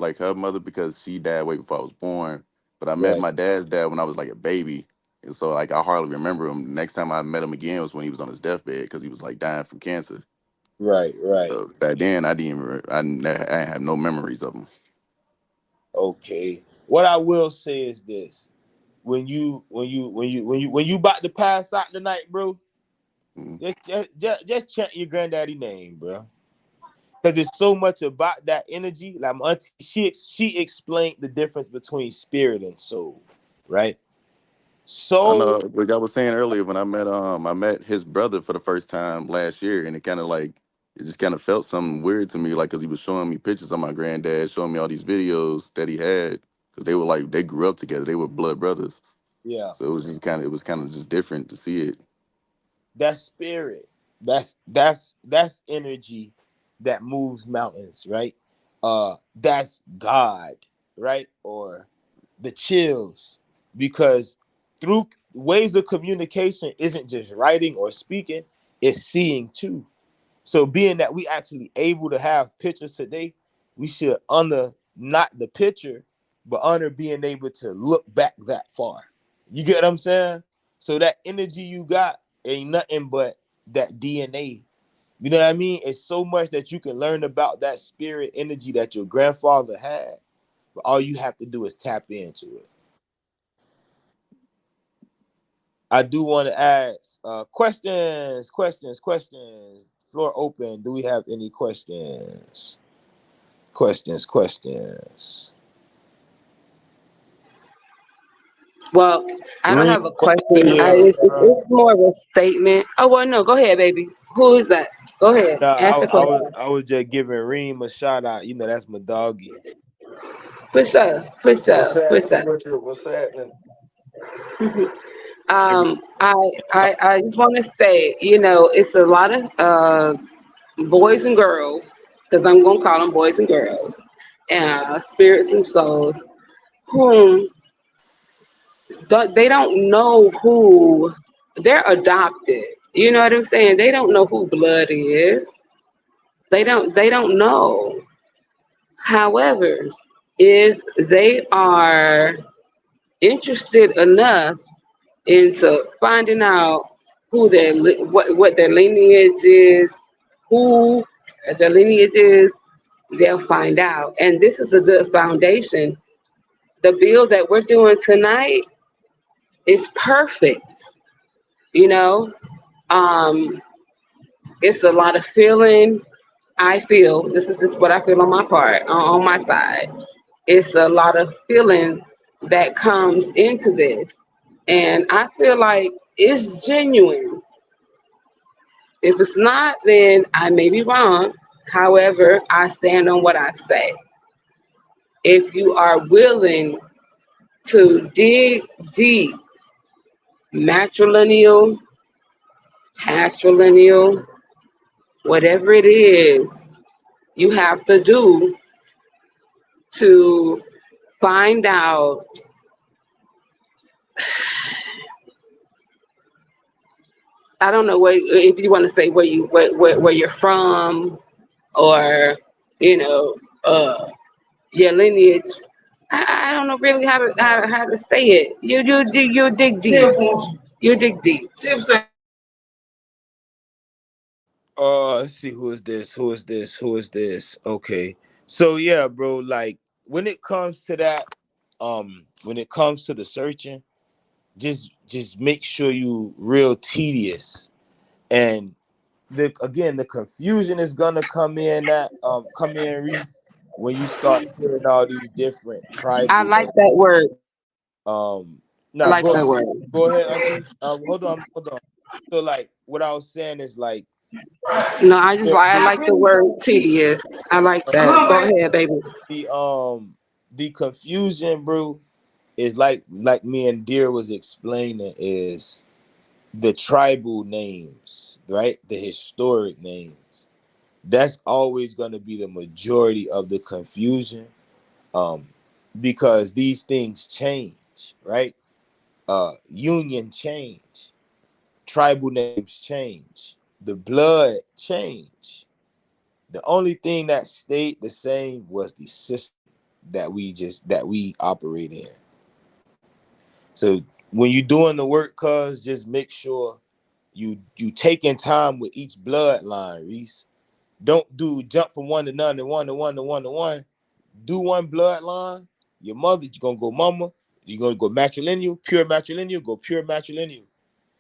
because she died way before I was born. But I met Right, my dad's dad when I was like a baby. And so like I hardly remember him. Next time I met him again was when he was on his deathbed because he was like dying from cancer. right, right. So back then, I didn't. I have no memories of them. Okay. What I will say is this: when you about to pass out tonight, bro, Mm. just chant your granddaddy name, bro. because it's so much about that energy. Like my auntie, she explained the difference between spirit and soul, right? I know, Soul, like I was saying earlier, when I met his brother for the first time last year, and it kind of like it just kind of felt something weird to me, like because he was showing me pictures of my granddad, showing me all these videos that he had, because they were like they grew up together, they were blood brothers, yeah, so it was kind of just different to see it. that's spirit. That's energy that moves mountains, right? That's God, right? Or the chills, because through ways of communication isn't just writing or speaking, it's seeing too. So being that we actually able to have pictures today, we should honor not the picture, but honor being able to look back that far. You get what I'm saying? So that energy you got ain't nothing but that DNA. You know what I mean? It's so much that you can learn about that spirit energy that your grandfather had, but all you have to do is tap into it. I do want to ask questions. Floor open. Do we have any questions? Questions. Well, I don't Reem, have a question. yeah, It's more of a statement. Oh well, no, go ahead, baby. Who is that? Go ahead, nah, ask the question. I was just giving Reem a shout out. You know, that's my doggy. Push up, push What's up, push happening, up. Richard? What's happening? Every Um, I, I just want to say, it's a lot of boys and girls, because I'm gonna call them boys and girls, and spirits and souls, whom they don't know who they're adopted. You know what I'm saying? They don't know who blood is. They don't know. However, if they are interested enough into finding out what their lineage is, who their lineage is, they'll find out. And this is a good foundation. The build that we're doing tonight is perfect. You know, um, it's a lot of feeling. I feel this is what I feel on my part, on my side. It's a lot of feeling that comes into this, and I feel like it's genuine. If it's not, then I may be wrong. However, I stand on what I say. If you are willing to dig deep, matrilineal, patrilineal, whatever it is you have to do to find out, I don't know where, if you want to say where you're from, or you know uh your lineage. I don't know really how to say it. You dig deep. Tiff, won't you? You dig deep. Tiff said, let's see, who is this? Who is this? Okay. So yeah, bro, like when it comes to that, when it comes to the searching, just make sure you real tedious. And the confusion is gonna come in, Reese, when you start hearing all these different I tribal like names. that word. Um, I now like that word. go ahead, Auntie. Hold on. So like what I was saying is like No, I the like the word tedious. I like that. Go ahead, baby. the um the confusion, bro, is like me and Deer was explaining, is the tribal names, right? The historic names. That's always going to be the majority of the confusion, um, because these things change, right? Union change, tribal names change, the blood change. The only thing that stayed the same was the system that we operate in. So when you're doing the work, cuz just make sure you taking time with each bloodline, Reese. Don't do jump from one to none to one to one to one to one. Do one bloodline. Your mother, you're gonna go mama. You're gonna go matrilineal, pure matrilineal, go pure matrilineal.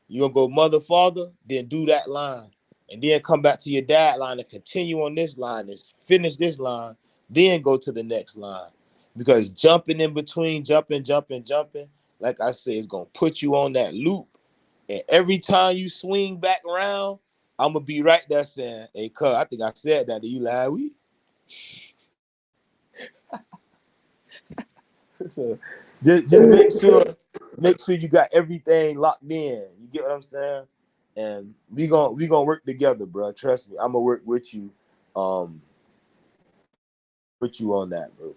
You're gonna go mother, father, then do that line. and then come back to your dad line and continue on this line, and finish this line, then go to the next line. Because jumping in between, jumping, like I said, is gonna put you on that loop. And every time you swing back around, I'm gonna be right there saying, "Hey, cuz, I think I said that to you last week." So just make sure you got everything locked in. You get what I'm saying? And we gonna work together, bro. Trust me, I'm gonna work with you on that, bro.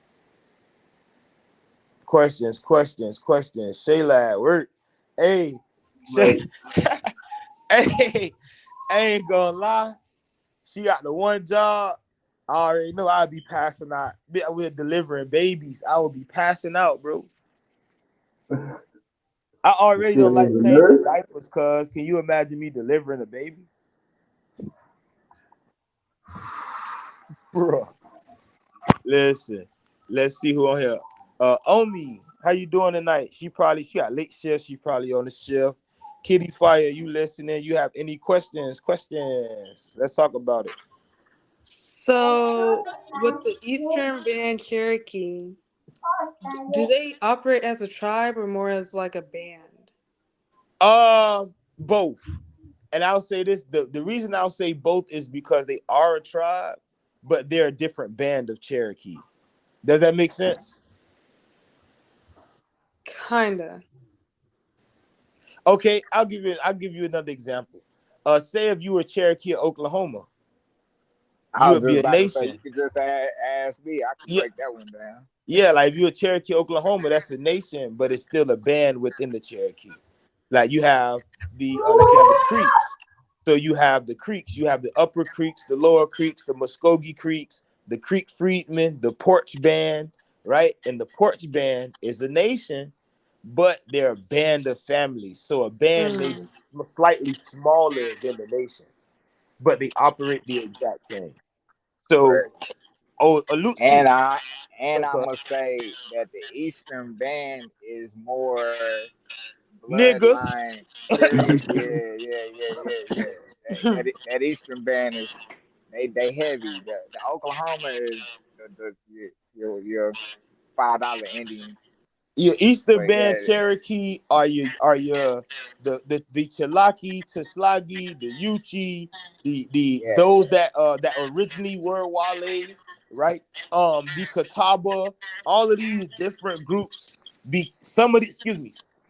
Questions. Shayla at work. Hey, Shay, hey, I ain't gonna lie. She got the one job. I already know I'll be passing out. We're delivering babies. I will be passing out, bro. I already don't like changing diapers, cuz. Can you imagine me delivering a baby? Bro. Listen, let's see who on here. Omi, how you doing tonight? She got late shift. She probably on the shift. Kitty Fire, you listening? You have any questions? Let's talk about it. So, with the Eastern Band Cherokee, do they operate as a tribe or more as like a band? Both. And I'll say this: the reason I'll say both is because they are a tribe, but they're a different band of Cherokee. Does that make sense? Kinda. Okay, I'll give you another example. Say if you were Cherokee of Oklahoma, I you was would be just a about to say nation. you could just ask me. I could Yeah, break that one down. yeah. Like if you're a Cherokee, Oklahoma, that's a nation, but it's still a band within the Cherokee. Like you have the Creeks. So you have the Creeks, you have the Upper Creeks, the Lower Creeks, the Muskogee Creeks, the Creek Freedmen, the Porch Band, right? And the Porch Band is a nation, but they're a band of families. So a band may be slightly smaller than the nation, but they operate the exact same. So, Correct. Aluxu, And I must say that the Eastern Band is more niggas. bloodline. Period. Yeah. That Eastern Band is they heavy. The Oklahoma is your $5 Indians. Your Eastern But Band yeah, Cherokee are your the Chalaki, Taslagi, the Yuchi, the yeah, those that originally were Wale, right? The Catawba, all of these different groups.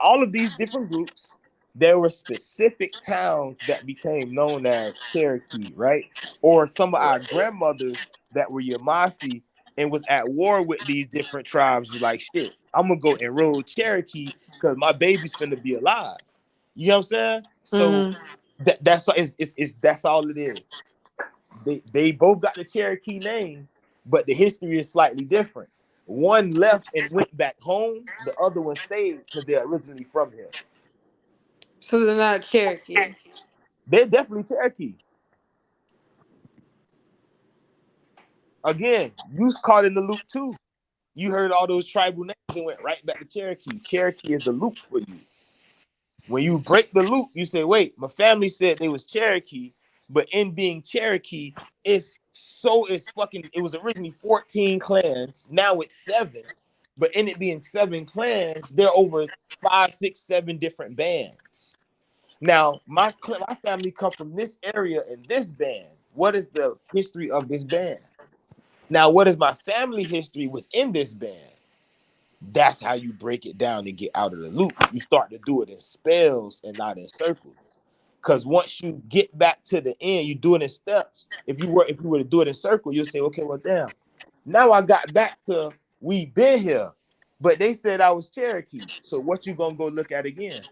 All of these different groups. There were specific towns that became known as Cherokee, right? Or some of yeah. our grandmothers that were Yamasi and was at war with these different tribes. Was like, shit, I'm gonna go enroll Cherokee because my baby's finna be alive. You know what I'm saying? So that's all it is. They both got the Cherokee name, but the history is slightly different. One left and went back home. The other one stayed because they're originally from here. So they're not Cherokee. They're definitely Cherokee. Again, you caught in the loop too. You heard all those tribal names and went right back to Cherokee. Cherokee is the loop for you. When you break the loop, you say, wait, my family said they was Cherokee, but in being Cherokee, it was originally 14 clans, now it's 7. But in it being 7 clans, there are over 5, 6, 7 different bands. Now, my family come from this area and this band. What is the history of this band? Now, what is my family history within this band? That's how you break it down and get out of the loop. You start to do it in spells and not in circles. Because once you get back to the end, you do it in steps. If you were to do it in circle, you'll say, okay, well, damn. Now I got back to we been here, but they said I was Cherokee. So what you gonna go look at again?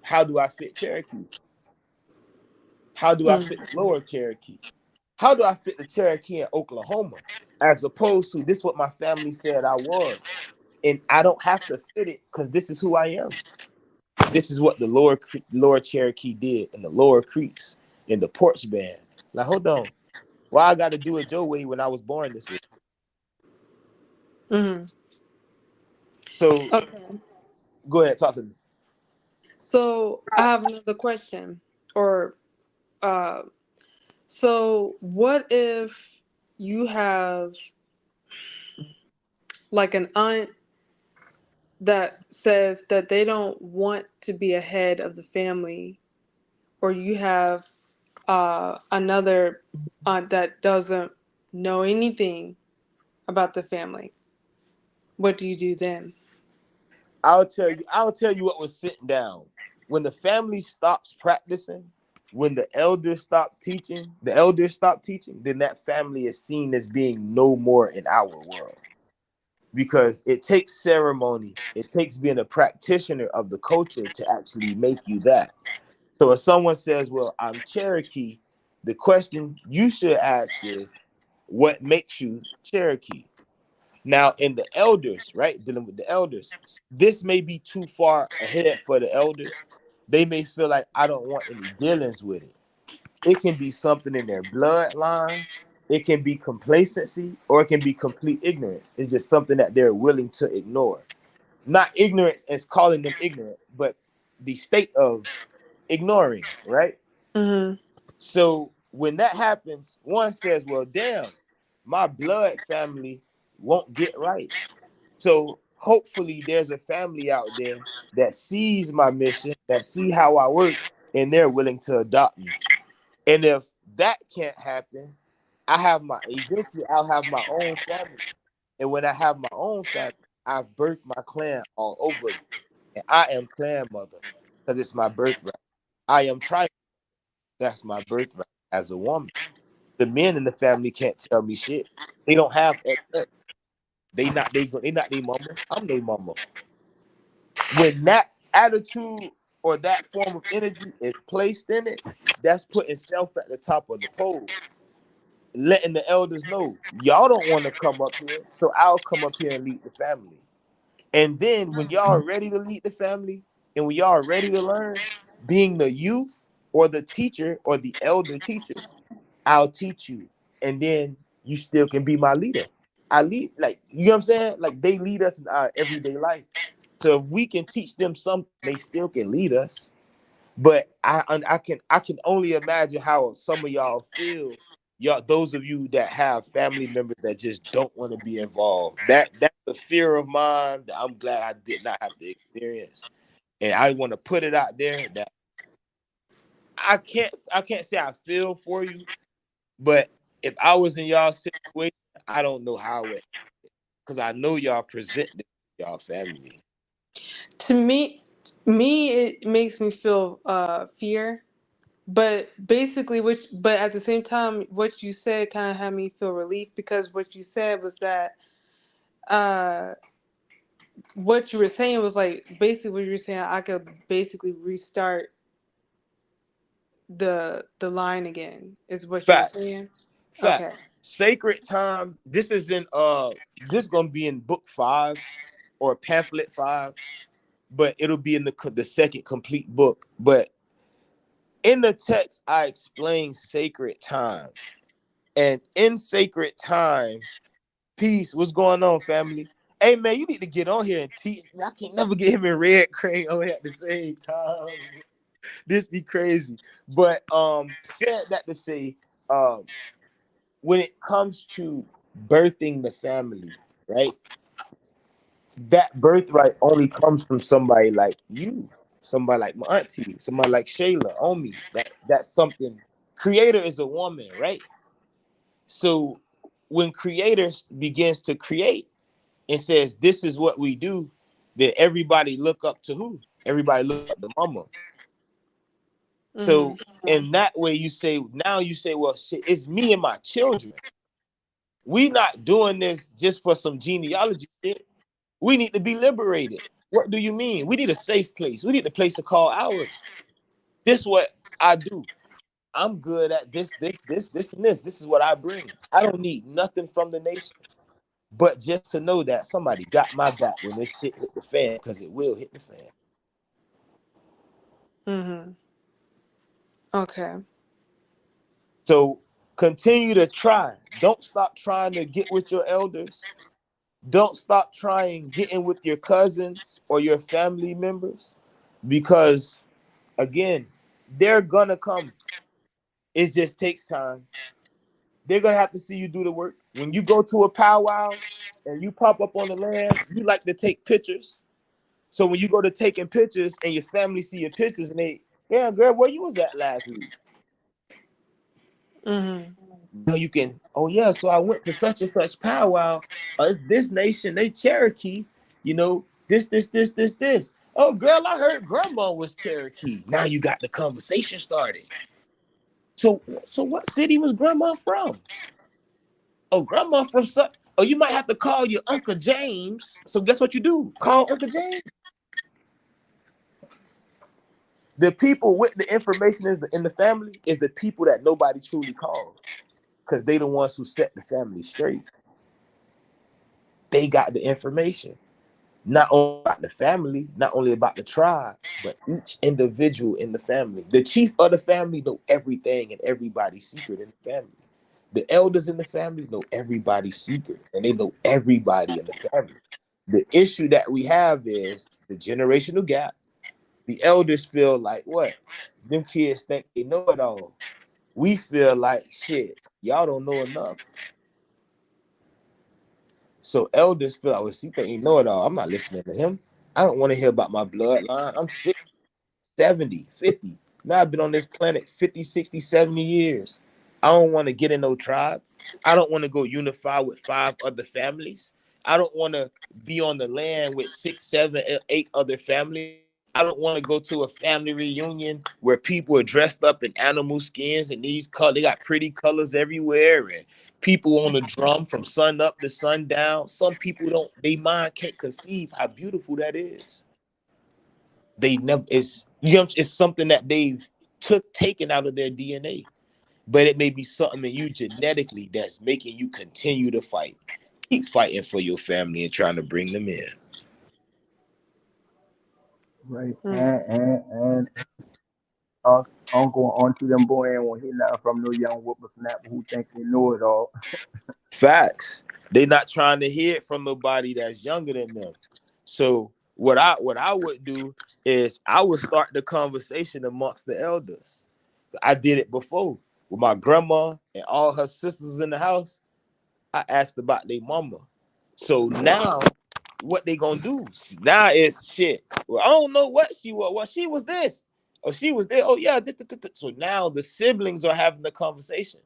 How do I fit Cherokee? How do I fit the Lower Cherokee? How do I fit the Cherokee in Oklahoma? As opposed to this, what my family said I was. And I don't have to fit it because this is who I am. This is what the Lower Cherokee did in the Lower Creeks in the Porch Band. Like, hold on. Why I got to do it your way when I was born this way? Mm-hmm. So, Okay. go ahead, talk to me. So I have another question or So what if you have like an aunt that says that they don't want to be a head of the family, or you have another aunt that doesn't know anything about the family? What do you do then? I'll tell you what was sitting down. When the family stops practicing, when the elders stop teaching, then that family is seen as being no more in our world. Because it takes ceremony, it takes being a practitioner of the culture to actually make you that. So if someone says, well, I'm Cherokee, the question you should ask is, what makes you Cherokee? Now, in the elders, right, dealing with the elders, this may be too far ahead for the elders. They may feel like I don't want any dealings with it. It can be something in their bloodline. It can be complacency, or it can be complete ignorance. It's just something that they're willing to ignore. Not ignorance as calling them ignorant, but the state of ignoring, right? Mm-hmm. So when that happens, one says, well, damn, my blood family won't get right. So hopefully there's a family out there that sees my mission, that see how I work, and they're willing to adopt me. And if that can't happen, eventually I'll have my own family. And when I have my own family, I've birthed my clan all over again. And I am clan mother because it's my birthright. I am tribe. That's my birthright as a woman. The men in the family can't tell me shit. They don't have XX. They not their mama. I'm their mama. When that attitude or that form of energy is placed in it, that's putting self at the top of the pole, letting the elders know y'all don't want to come up here, so I'll come up here and lead the family. And then when y'all are ready to lead the family, and when y'all are ready to learn, being the youth or the teacher or the elder teacher, I'll teach you, and then you still can be my leader. I lead, like, you know what I'm saying? Like, they lead us in our everyday life. So if we can teach them something, they still can lead us. But I can only imagine how some of y'all feel. Y'all, those of you that have family members that just don't want to be involved. That's a fear of mine that I'm glad I did not have to experience. And I want to put it out there that I can't say I feel for you, but if I was in y'all situation, I don't know how it, because I know y'all present this to y'all family. To me, it makes me feel fear. But basically, but at the same time, what you said kind of had me feel relief, because what you said was that uh, what you were saying was like basically what you were saying. I could basically restart the line again. Is what you were Facts. saying? Okay. Facts. Sacred time. This is in this gonna be in book 5 or pamphlet 5, but it'll be in the second complete book. But in the text, I explain sacred time. And in sacred time, peace. What's going on, family? Hey man, you need to get on here and teach. I can't never get him and Red Crane on here at the same time. This be crazy. But said that to say, um, when it comes to birthing the family, right? That birthright only comes from somebody like you, somebody like my auntie, somebody like Shayla, Omi. That's something. Creator is a woman, right? So when creator begins to create and says, this is what we do, then everybody look up to who? Everybody look up to mama. Mm-hmm. So in that way, you say, well, shit, it's me and my children. We not doing this just for some genealogy shit. We need to be liberated. What do you mean? We need a safe place. We need a place to call ours. This is what I do. I'm good at this, and this. This is what I bring. I don't need nothing from the nation, but just to know that somebody got my back when this shit hit the fan, because it will hit the fan. Mm-hmm. Okay. So continue to try. Don't stop trying to get with your elders. Don't stop trying getting with your cousins or your family members, because again, they're gonna come. It just takes time. They're gonna have to see you do the work. When you go to a powwow and you pop up on the land, you like to take pictures. So when you go to taking pictures and your family see your pictures and they, yeah, girl, where you was at last week? Mm-hmm. Now you can, oh yeah, so I went to such and such powwow. It's this nation, they Cherokee, you know, this. Oh girl, I heard grandma was Cherokee. Now you got the conversation started. So what city was grandma from? Oh, grandma from such. Oh, you might have to call your Uncle James. So guess what you do? Call Uncle James. The people with the information in the family is the people that nobody truly calls, because they the ones who set the family straight. They got the information, not only about the family, not only about the tribe, but each individual in the family. The chief of the family know everything and everybody's secret in the family. The elders in the family know everybody's secret, and they know everybody in the family. The issue that we have is the generational gap. The elders feel like what? Them kids think they know it all. We feel like shit. Y'all don't know enough. So elders feel like, well, he think he know it all. I'm not listening to him. I don't want to hear about my bloodline. I'm 60, 70, 50. Now I've been on this planet 50, 60, 70 years. I don't want to get in no tribe. I don't want to go unify with 5 other families. I don't want to be on the land with 6, 7, 8 other families. I don't want to go to a family reunion where people are dressed up in animal skins and these colors. They got pretty colors everywhere, and people on the drum from sun up to sundown. Some people don't. They mind can't conceive how beautiful that is. They never. It's, you know, it's something that they've taken out of their DNA, but it may be something in you genetically that's making you continue to fight. Keep fighting for your family and trying to bring them in. Right. Mm. And uncle auntie them boy ain't want to hear nothing from no young whippersnapper who think they know it all. Facts. They not trying to hear it from nobody that's younger than them. So what I would do is I would start the conversation amongst the elders. I did it before with my grandma and all her sisters in the house. I asked about their mama. So now what they gonna do? Now it's shit. Well, I don't know what she was. Well, she was this. Oh, she was there. Oh, yeah. So now the siblings are having the conversation.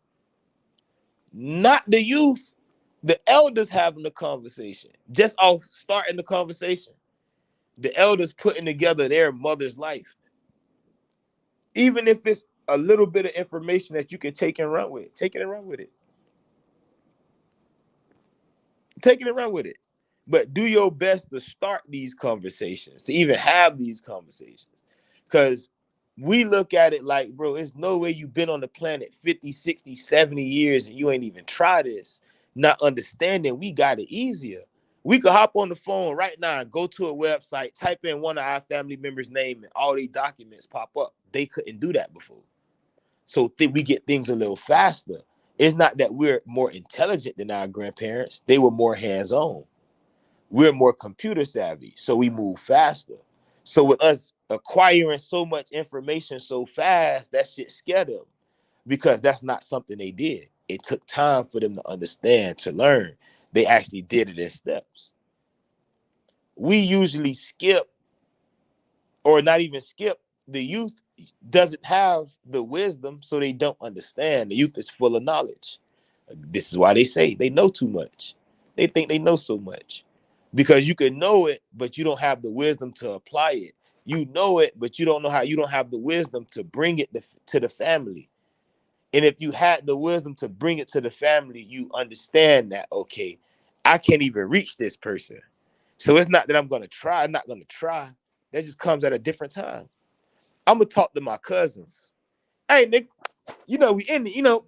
Not the youth, the elders having the conversation. Just off starting the conversation. The elders putting together their mother's life. Even if it's a little bit of information that you can take and run with, take it and run with it. Take it and run with it. But do your best to start these conversations, to even have these conversations. Because we look at it like, bro, there's no way you've been on the planet 50, 60, 70 years and you ain't even tried this. Not understanding we got it easier. We could hop on the phone right now and go to a website, type in one of our family members' name, and all these documents pop up. They couldn't do that before. So we get things a little faster. It's not that we're more intelligent than our grandparents. They were more hands-on. We're more computer savvy, so we move faster. So with us acquiring so much information so fast, that shit scared them, because that's not something they did. It took time for them to understand, to learn. They actually did it in steps. We usually skip, or not even skip. The youth doesn't have the wisdom, so they don't understand. The youth is full of knowledge. This is why they say they know too much. They think they know so much. Because you can know it, but you don't have the wisdom to apply it. You know it, but you don't know how. You don't have the wisdom to bring it to the family. And if you had the wisdom to bring it to the family, you understand that, okay, I can't even reach this person. So it's not that I'm going to try. I'm not going to try. That just comes at a different time. I'm going to talk to my cousins. Hey, Nick, you know, we in it, you know,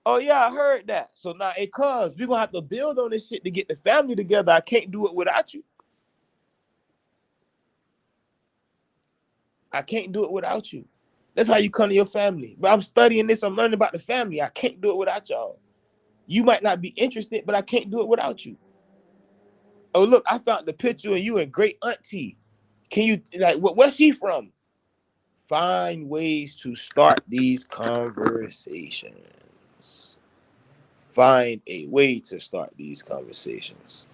oh, yeah, I heard that. So now, hey, cuz, we're going to have to build on this shit to get the family together. I can't do it without you. I can't do it without you. That's how you come to your family. But I'm studying this. I'm learning about the family. I can't do it without y'all. You might not be interested, but I can't do it without you. Oh, look, I found the picture of you and great auntie. Can you, like, where's she from? find ways to start these conversations. Find a way to start these conversations.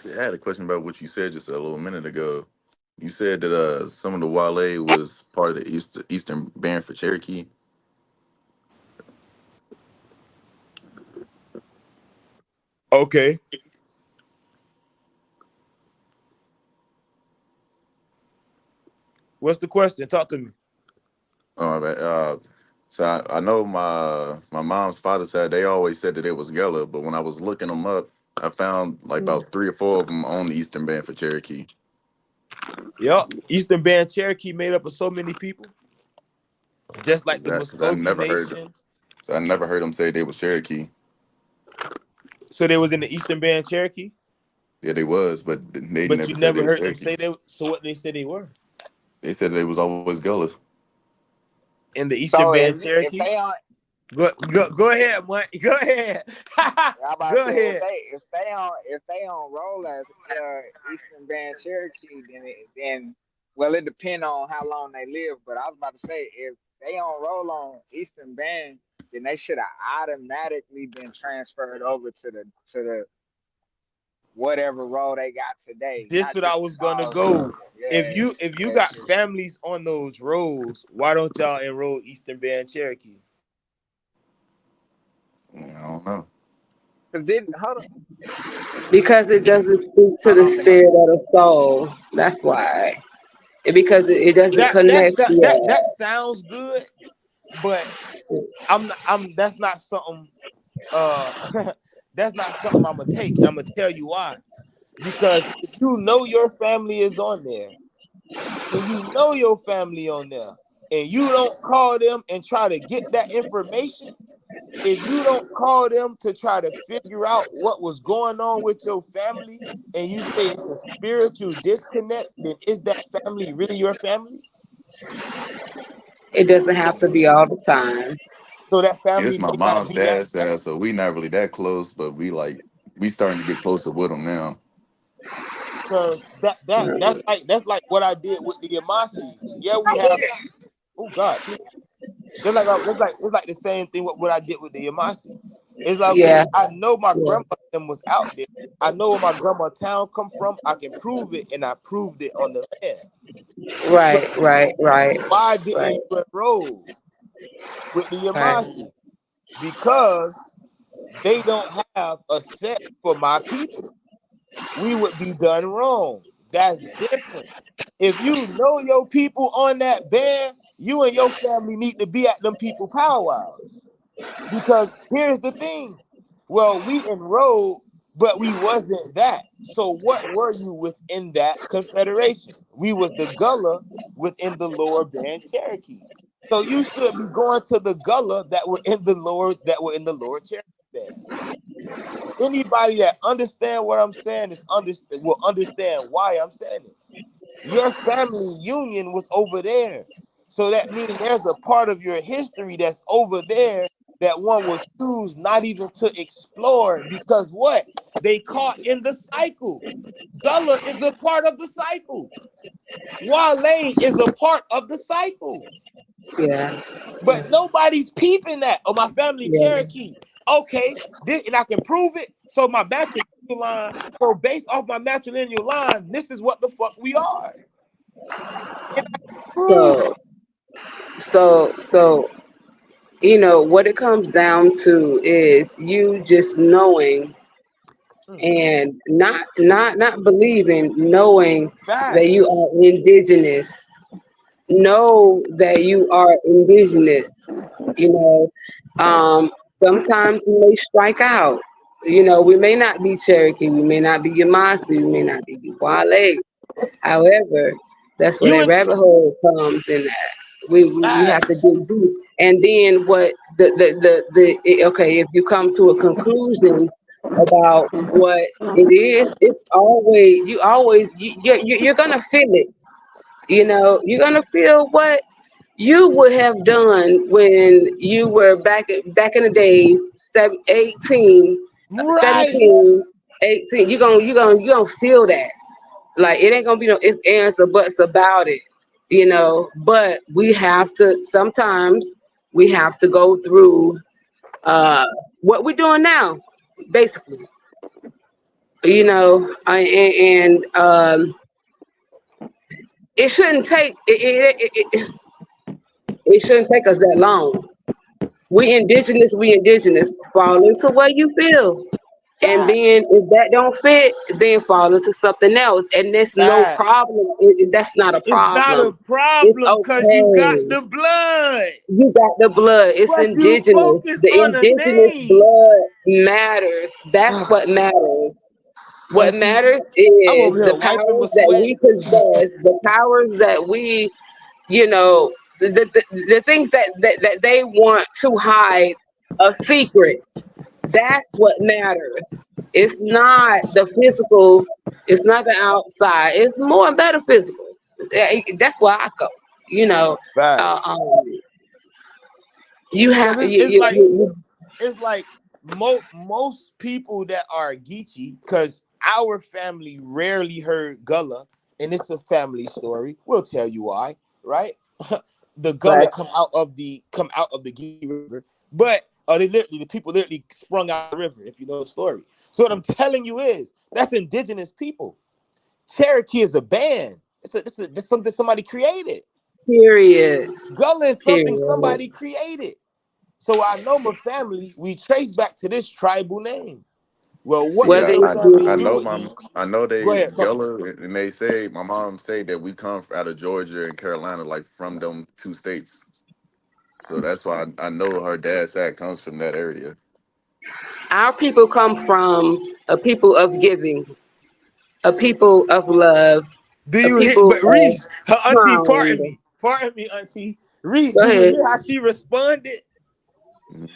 I had a question about what you said just a little minute ago. You said that some of the Wale was part of the Eastern Band for Cherokee. Okay. What's the question? Talk to me. But, so I know my mom's father said they always said that it was Geller, but when I was looking them up, I found like about 3 or 4 of them on the Eastern Band for Cherokee. Yep. Eastern Band Cherokee made up of so many people. Just like the Because I Muskogee never heard them. Nation. So I never heard them say they was Cherokee. So they was in the Eastern Band Cherokee. Yeah, they was, but they But you never said never they was heard them Cherokee. say they. So what they said they were They said they was always Gullers. in the Eastern So Band if Cherokee. they on, Go ahead, Mike. Go ahead. I'm about to Go say ahead. if they on roll as Eastern Band Cherokee, then well it depends on how long they live. But I was about to say if they on roll on Eastern Band, then they should have automatically been transferred over to the whatever role they got today, This not what I just the was gonna Sauls go. role. If you Yeah, got shit. families on those roles, why don't y'all enroll Eastern Band Cherokee? I don't know. Cause did hold on, Because it doesn't speak to hold the on, say my spirit of the soul. That's why. Because it doesn't That connect. that sounds good, but I'm that's not something uh that's not something I'm gonna take. I'm gonna tell you why. Because if you know your family is on there, and you know your family on there, and you don't call them and try to get that information, if you don't call them to try to figure out what was going on with your family, and you say it's a spiritual disconnect, then is that family really your family? It doesn't have to be all the time. So that It's family my may not mom's be that dad's side, so we not really that close, but we starting to get closer with them now. because that's like what I did with the Yamasis. Yeah, we have. Oh God, please. It's like the same thing with what I did with the Yamasi. It's like, okay, Yeah, I know my yeah. grandma them was out there. I know where my grandma town come from. I can prove it, and I proved it on the land. So Right, right, right, why right, didn't you enroll with the right. Yamasi? Because they don't have a set for my people. We would be done wrong. That's different. If you know your people on that band, you and your family need to be at them people powwows. Because here's the thing. Well, we enrolled, but we wasn't that. So what were you within that confederation? We was the Gullah within the lower band Cherokee. So you should be going to the Gullah that were in the lower Cherokee band. Anybody that understand what I'm saying will understand why I'm saying it. Your family union was over there. So that means there's a part of your history that's over there that one will choose not even to explore because what? They caught in the cycle. Gullah is a part of the cycle. Wale is a part of the cycle. Yeah, But nobody's peeping that. Oh, my family yeah. Cherokee. Okay, and I can prove it. So my matrilineal line. So based off my matrilineal line, this is what the fuck we are. And I can prove it. So, so, what it comes down to is you just knowing and not believing, knowing that you Facts. are indigenous. Know that you are indigenous. You know, sometimes we may strike out. We may not be Cherokee, we may not be Yamasi, we may not be Wale. However, that's where You that and rabbit hole comes in that. We have to facts. dig deep. And then what okay, if you come to a conclusion about what it is, it's always you're gonna feel it. You're gonna feel what you would have done when you were back in the day, 18, Right. 17. 18, you gonna feel that. Like it ain't gonna be no if, ands, or buts about it, But we have to sometimes we have to go through what we're doing now, basically. And it shouldn't take it shouldn't take us that long. We indigenous. Fall into what you feel. And then Facts. if that don't fit, then fall into something else. And that's no Facts. problem. That's not a It's not a problem. It's problem because you got okay. the blood, You got the blood. It's but you indigenous. focus The on a indigenous name. blood matters. That's what matters. What Auntie, matters I'm over is here the wiping my powers that sweat. we possess, the powers that we, the things that they want to hide a secret. That's what matters. It's not the physical. It's not the outside. It's more metaphysical. That's where I go. You know, uh, Facts. um, you Cause have it's like most people that are Geechee, because our family rarely heard Gullah, and it's a family story. We'll tell you why, right? The Gullah Black. come out of the Geechee River, but the people literally sprung out of the river. If you know the story, so what I'm telling you is that's indigenous people. Cherokee is a band. It's something somebody created. period. Gullah is something Period. somebody created. So I know my family, we trace back to this tribal name. Well, what See, did Whether your it family I do know with my these? I know Go they ahead, talk to me. Gullah, and they say my mom say that we come out of Georgia and Carolina, like from them two states. So that's why I know her dad's side comes from that area. our people come from a people of giving, a people of love, Do a you hear? people But of Reese, her auntie, kind. pardon me, auntie Reese. Go Do you ahead. hear how she responded? Mhm.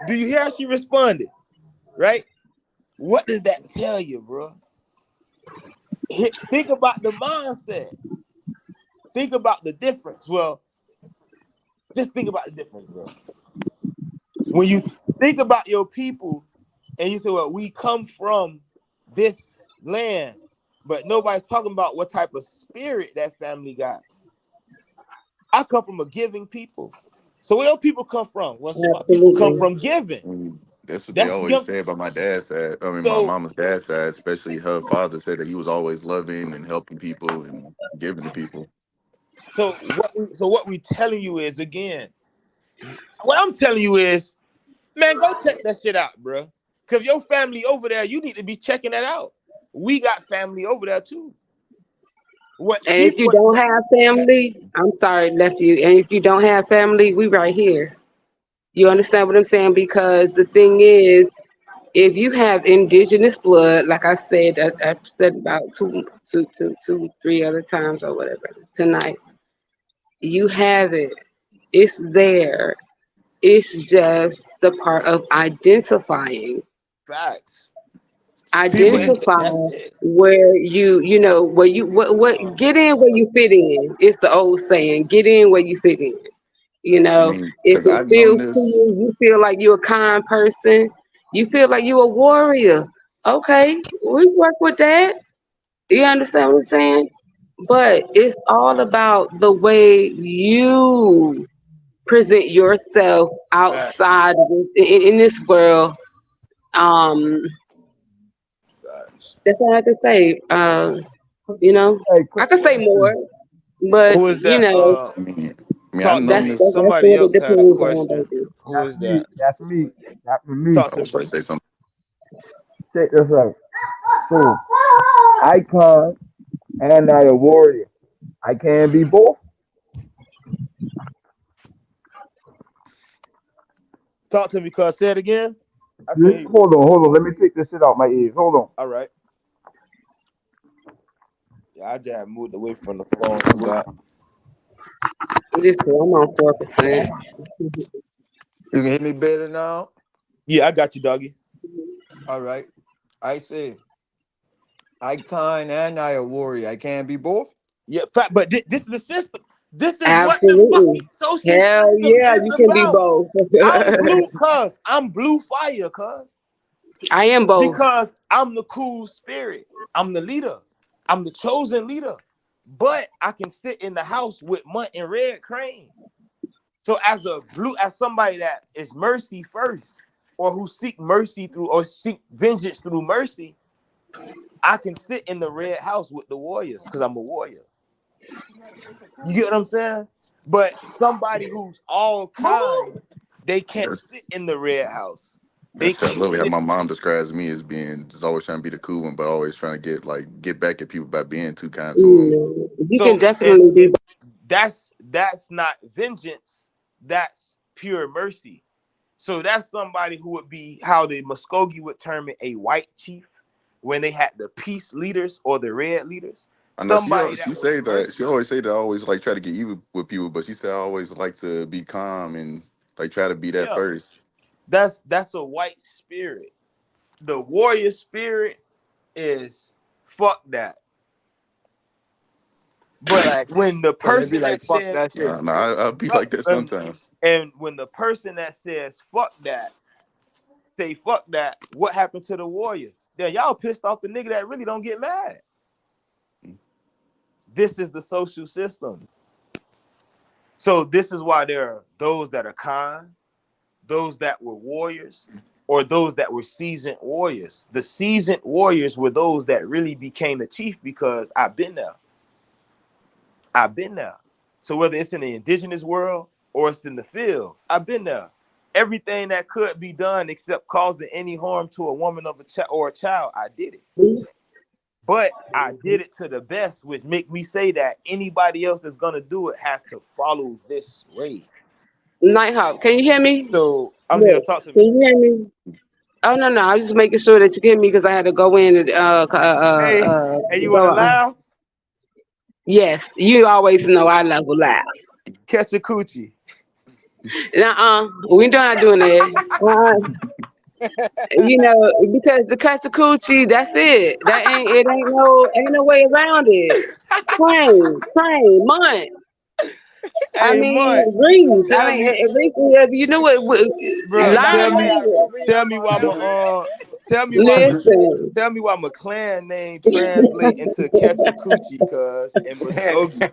Do you hear how she responded? Right? What does that tell you, bro? Think about the mindset. Think about the difference. Well, just think about the difference, bro. When you think about your people and you say, well, we come from this land, but nobody's talking about what type of spirit that family got. I come from a giving people. So where your people come from? Well, my people come Absolutely. from giving. That's what they That's always young. say about my dad's side. I mean, my So mama's dad's side, especially her father said that he was always loving and helping people and giving to people. what we telling you is again, what I'm telling you is, man, go check that shit out, bro. Cause your family over there, you need to be checking that out. We got family over there too. What And if people? you don't have family, I'm sorry, nephew. And if you don't have family, we right here. You understand what I'm saying? Because the thing is, if you have indigenous blood, like I've said about two, three other times or whatever tonight, you have it. It's there. It's just the part of Facts. People, identify that's it. where where you what get in where you fit in. It's the old saying, get in where you fit in. I mean, If because it I've known feels to this. you, you feel like you're a kind person, you feel like you're a warrior. Okay, we work with that. You understand what I'm saying? But it's all about the way you present yourself Facts. outside of in this world. Um, Facts. that's all I can say. You know, Hey, quick I could say more, question. but Who is that? I've Talk to known that's me. this. that's Somebody what it else had a depends on, question. baby. Who That's is me. that? That's me. That's me. Talk I to was me. trying to say something. Check this out. So, icon and not a warrior. I can be both. Talk to me, cuz. Say it again. I can't hear you. Hold on. Let me take this shit out my ears. Hold on. All right. Yeah, I just moved away from the phone. I'm back. Just I'm on 4%. You can hear me better now? Yeah, I got you, doggy. All right. I say icon and I a warrior. I can't be both. Yeah, fact. But this is the system. This is what the Absolutely. fucking social Hell system yeah, is you can be about. both. I'm blue, cuz. I'm blue fire, cuz. I am both. Because I'm the cool spirit. I'm the leader. I'm the chosen leader. But I can sit in the house with Mutt and Red Crane. So as somebody that is mercy first, or who seek mercy through, or seek vengeance through mercy, I can sit in the red house with the warriors because I'm a warrior. You get what I'm saying? But somebody who's all kind, they can't sit in the red house. They That's can't literally how sit. my mom describes me as being just always trying to be the cool one, but always trying to get back at people by being too kind to them. You can So definitely be. that's not vengeance. That's pure mercy. So that's somebody who would be how the Muskogee would term it a white chief when they had the peace leaders or the red leaders. I know Somebody she that was say that she merciful. always say that I always like try to get even with people, but she said I always like to be calm and like try to be that Yeah, first. that's a white spirit. The warrior spirit is fuck that. But Facts. when the So they be person like, that fuck says that shit. I'll be fuck, like that sometimes. and when the person that says fuck that say fuck that, what happened to the warriors? Then y'all pissed off the nigga that really don't get mad. This is the social system. So this is why there are those that are kind, those that were warriors, or those that were seasoned warriors. The seasoned warriors were those that really became the chief because I've been there. I've been there. So whether it's in the indigenous world or it's in the field, I've been there. Everything that could be done except causing any harm to a woman or a child, I did it. But I did it to the best, which make me say that anybody else that's gonna do it has to follow this way. Nighthawk, can you hear me? So I'm here. Look, Talk to can me. you hear me? Oh no, I was just making sure that you can hear me because I had to go in and Hey, hey, you wanna go. laugh? Yes, you always know I love a laugh. Catch a coochie. We not doing that. You know, because the Coochie, that's it. That ain't no way around it. Train, month. I Hey, Mud, mean, Reese. I tell mean, me, Reese, you know what? bro. Hey, nah, Line Tell y'all me, gotta language. put me tell up me on why that my one. Listen. tell me why my clan name translate into catch a coochie, cuz in Muskogee.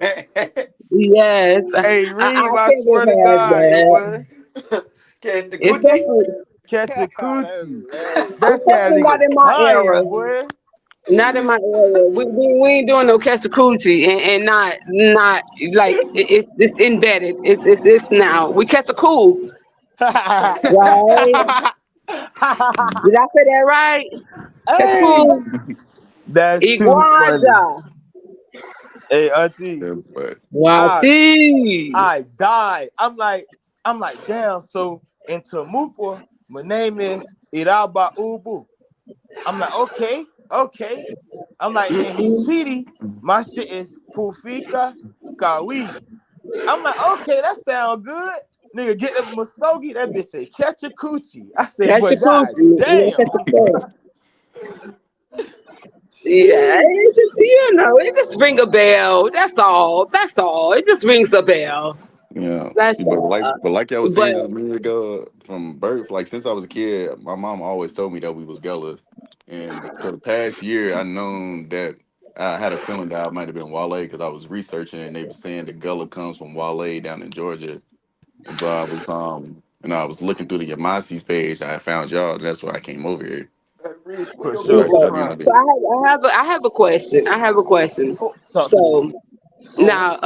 Yes, Hey, I Reem, I think swear it to has God, hey that. boy, Catch the It's coochie. definitely, catch a That's coochie. hilarious. That it's shit had a definitely not nigga in my era. dying, boy. Not in my area. We ain't doing no Coochie and not like it's embedded. It's now. We catch a cool, right? Did I say that right? Catch a Hey, cool. That's too funny. Iguana. Hey, auntie, Yeah, but I Wati. I died. I'm like, damn. So in Tamukwa, my name is Iraba Ubu. I'm like, okay. I'm like, in Hichiti, my shit is Pufika Kawi. I'm like, okay, that sound good. Nigga, get up Muskogee, that bitch say, catch a coochie. I say, Catch a but god coochie. Yeah, damn. catch a cool. Yeah, Sheesh. it just it just ring a bell. That's all. That's all. It just rings a bell. yeah, That's see, all. but like I was But saying just a minute ago, from birth, like since I was a kid, my mom always told me that we was Gullah, and for the past year, I known that I had a feeling that I might have been Wale because I was researching and they were saying that Gullah comes from Wale down in Georgia, and so I was looking through the Yamasi's page, I found y'all, and that's why I came over here. Hey, Reese, where For your sure. cousin So So you know, from? so I have a question. I have a question. talk to me. So Oh, now,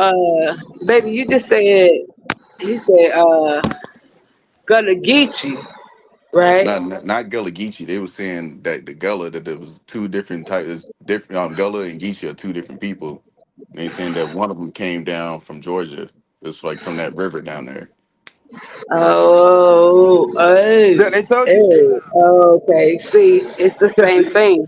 baby, you just said he said gonna get you, right? not Gullah Geechee. They were saying that the Gullah that there was two different types. Different Gullah and Geechee are two different people. And they saying that one of them came down from Georgia. It's like from that river down there. Oh, look, they told you. okay. See, it's the same See, thing.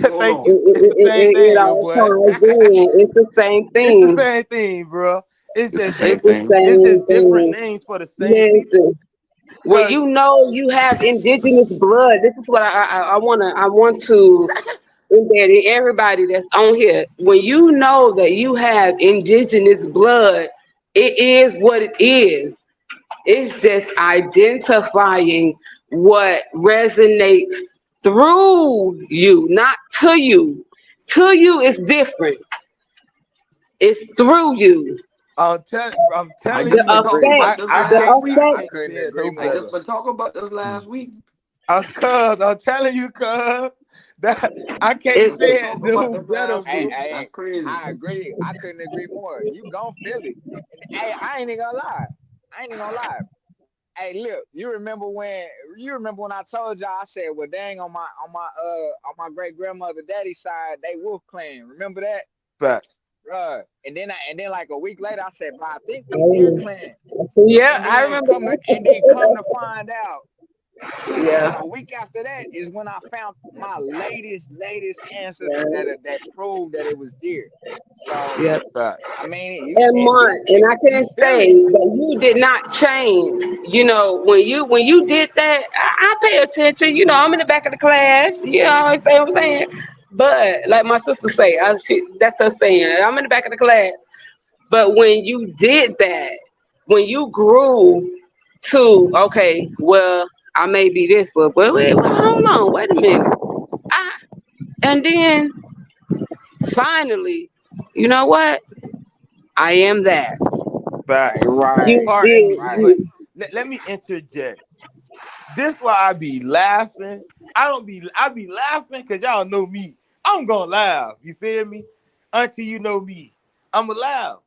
hold Thank on. you. It's the same It thing, young all boy. ties in. It's the same It's the thing. same thing, bro. It's It's the just same It's the different. thing. It's same just different thing. names for the same people. Listen, when Cause you know you have indigenous blood, this is what I want to embed in everybody that's on here. When you know that you have indigenous blood, it is what it is. It's just identifying what resonates through you, not to you. To you is different. It's through you. I'm I telling The just been you, talking Bray. about effect, this I the last can't week. I I effect. can't couldn't say it agree no I more. just better. been talking about this last week. Cuz I'm telling you, cuz that I can't I It's say just it talking about no this better, last Hey, bro. week. hey, That's crazy. I agree. I couldn't agree more. You gon' feel it. And hey, I ain't even gonna lie. I ain't even gonna lie. Hey, look, you remember when I told y'all I said, well, dang, on my great grandmother daddy side, they Wolf Clan. Remember that? Facts. And then like a week later, I said, but I think we Deer oh, Clan. yeah, And I then remember. come to find out, Yeah, a week after that is when I found my latest ancestor that proved that it was deer. So yeah. I Facts. mean, And Mark, and I you can feel say it. that you did not change. You know, when you did that, I pay attention. You know, I'm in the back of the class. You know what I'm saying? But like my sister say, that's her saying. I'm in the back of the class. But when you did that, when you grew to okay, well, I may be this, but wait, hold on, wait a minute. I and then finally, you know what? I am that. Right, Facts. right, You Pardon did. me, but right. let me interject. This why I be laughing. I be laughing because y'all know me. I'm gonna laugh. You feel me? Until you know me. I'ma laugh.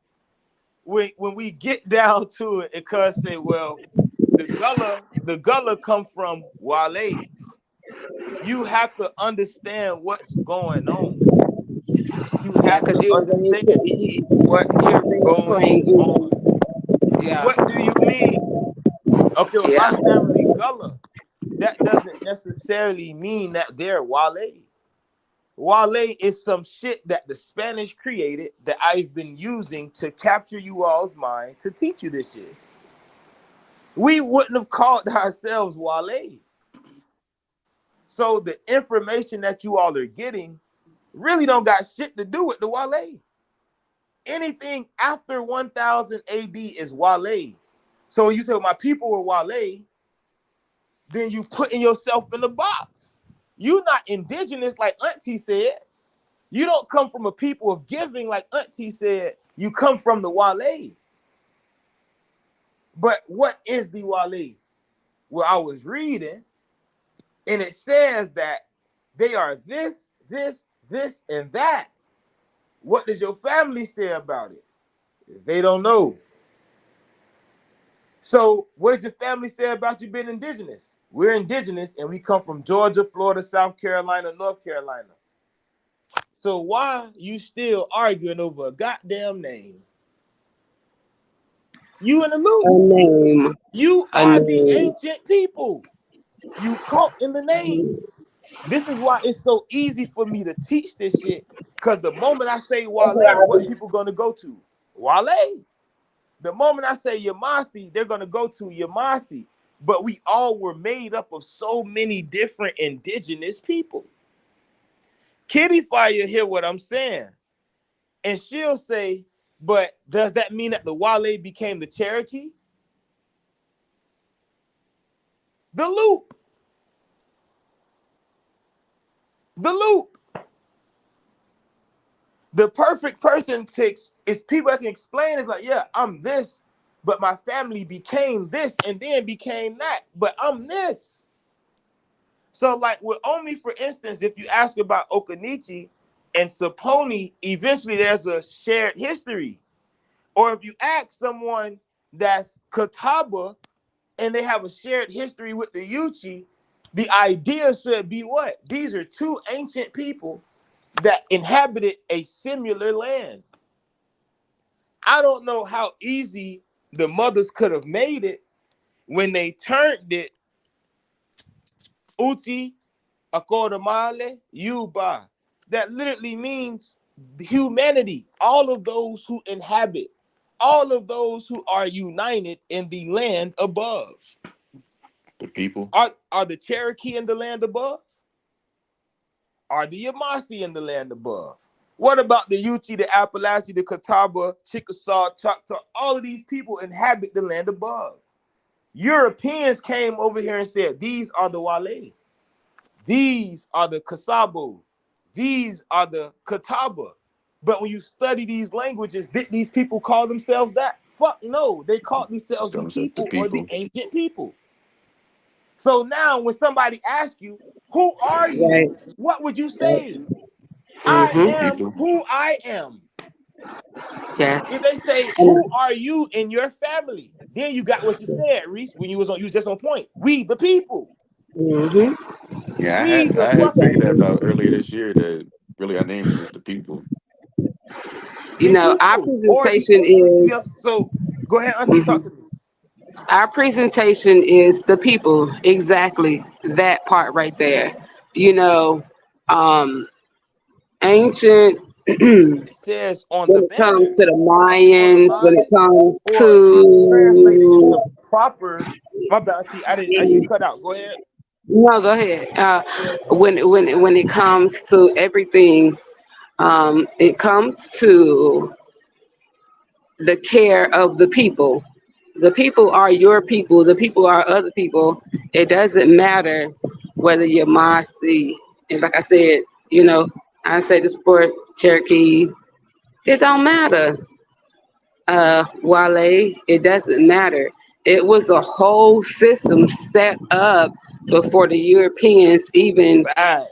When we get down to it, it cuz say, well, the Gullah come from Wale. You have to understand what's going on. You Yeah, have because to understand what's you're going referring. on. Yeah, What do you mean? Okay, well, my yeah. family Gullah. That doesn't necessarily mean that they're Wale. Wale is some shit that the Spanish created that I've been using to capture you all's mind to teach you this shit. We wouldn't have called ourselves Wale. So the information that you all are getting really don't got shit to do with the Wale. Anything after 1000 AD is Wale. So when you say my people were Wale, then you putting yourself in the box. You're not indigenous like Auntie said. You don't come from a people of giving like Auntie said. You come from the Wale. But what is the Wale? Well, I was reading, and it says that they are this, and that. What does your family say about it? They don't know. So, what does your family say about you being indigenous? We're indigenous, and we come from Georgia, Florida, South Carolina, North Carolina. So why you still arguing over a goddamn name? You in the A loop. name. You A are the name. ancient people. You caught in the name. This is why it's so easy for me to teach this shit. Because the moment I say Wale, what people gonna go to? Wale. The moment I say Yamasi, they're gonna go to Yamasi. But we all were made up of so many different indigenous people. Kitty Fire hear what I'm saying. And she'll say, but does that mean that the Wale became the Cherokee? The loop. The loop. The perfect person is people that can explain. It's like, yeah, I'm this, but my family became this and then became that, but I'm this. So, like with Omi, for instance, if you ask about Okanichi and Saponi, eventually there's a shared history. Or if you ask someone that's Catawba and they have a shared history with the Yuchi, the idea should be what? These are two ancient people that inhabited a similar land. I don't know how easy the mothers could have made it when they turned it Uti Akodamale Yuba. That literally means humanity, all of those who inhabit, all of those who are united in the land above. The people. Are the Cherokee in the land above? Are the Yamasi in the land above? What about the Yuchi, the Appalachia, the Catawba, Chickasaw, Choctaw? All of these people inhabit the land above. Europeans came over here and said, these are the Wale. These are the Kasabo. These are the Catawba. But when you study these languages, did these people call themselves that? Fuck no. They called themselves the The people or the people. ancient people. So now when somebody asks you, who are you? Right. What would you Right. say? I Mm-hmm. am People. who I am. Yes. If they say, And, who are you in your family? Then you got what you said, Reese, when you was just on point. We the people. mm-hmm. Yeah, We the I had figured that fucking out earlier this year that really our name is just the people. You the know, our people. Or the presentation is so go ahead, Auntie, talk mhm. to me. Our presentation is the people. Exactly that part right there. You know, um, ancient. It says on When the it comes banner to the up on the Mayans, when it line, comes or translated into to proper. My bad, Auntie, you cut out. Go ahead. no, go ahead. When it comes to everything, it comes to the care of the people. The people are your people. The people are other people. It doesn't matter whether you're Marcy, and like I said, you know, I said this before, Cherokee. It don't matter. Wale, it doesn't matter. It was a whole system set up before the Europeans even Facts.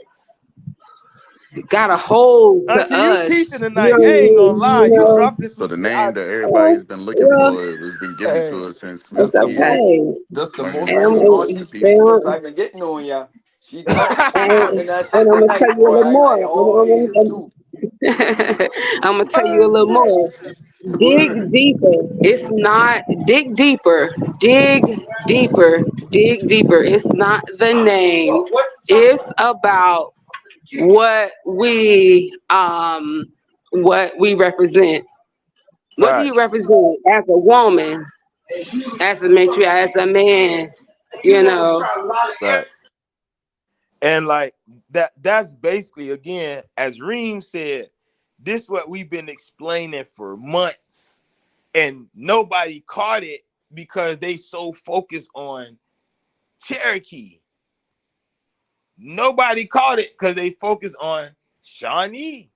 got a hold to Auntie, you us. teaching You tonight. know I what I ain't gonna mean? lie. You You know, dropping So some the shit. name that well, everybody's been looking well, for has been given Hey, to us since that's it's the years. most. okay. That's the Learning most the And, my language, auntie the speaks people. since and, I've been getting on ya. She talking that and shit I'm gonna tell tonight, you a boy. little I more. all ears too. I'm gonna tell you a Oh little shit. more. Word. Dig deeper. It's not dig deeper. Dig deeper. Dig deeper. It's not the name. It's about what we represent. What do you Facts. represent as a woman, as a matriarch, as a man? You know. Facts. And like that's basically again, as Reem said, this what we've been explaining for months. And nobody caught it because they so focused on Cherokee. Nobody caught it because they focused on Shawnee,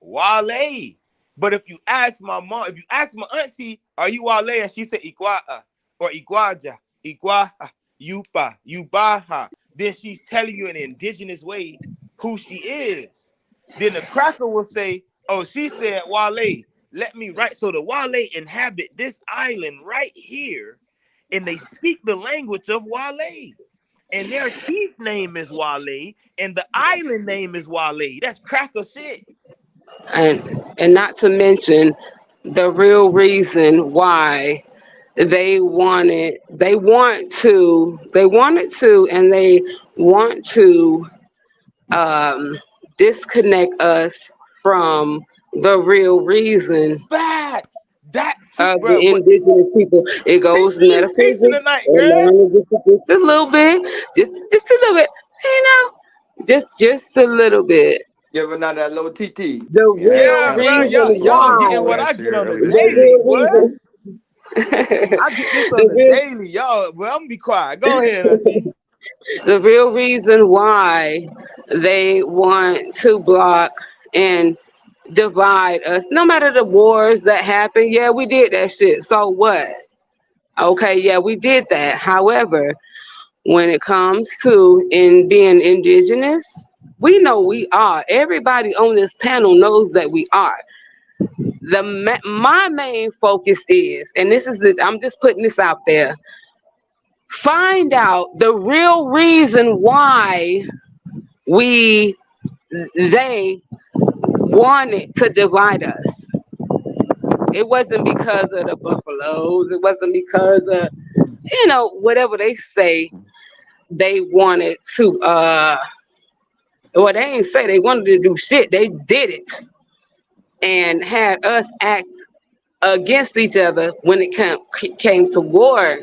Wale. But if you ask my mom, if you ask my auntie, are you Wale? And she said Igua'a or Iguaja, Iguaha, Yupa, Yubaha. Then she's telling you in an indigenous way who she is. Then the cracker will say, oh, she said Wale. Let me write. So the Wale inhabit this island right here, and they speak the language of Wale. And their chief name is Wale, and the island name is Wale. That's cracker shit. And not to mention the real reason why and they want to disconnect us from the real reason Facts. That too, of bro. the What indigenous people. It you goes teaching metaphysics tonight, and girl? language, just a little bit, just a little bit, you know, just a little bit. Give her now that little TT. The Yeah, real Yeah, yeah, bro. yeah. Y'all, reason y'all Yeah, getting why, what I last get year, on the earlier this the year. daily, real boy. reason, I get this on the the real daily, y'all. Well, I'm gonna be quiet. Go ahead, Auntie. the real reason why they want to block and divide us, no matter the wars that happen. Yeah, we did that shit. So what? Okay, yeah, we did that. However, when it comes to in being indigenous, we know we are. Everybody on this panel knows that we are. My main focus is, and this is it, I'm just putting this out there. Find out the real reason why we they wanted to divide us. It wasn't because of the buffaloes. It wasn't because of whatever they say they wanted to. Well, they ain't say they wanted to do shit. They did it and had us act against each other when it came to war.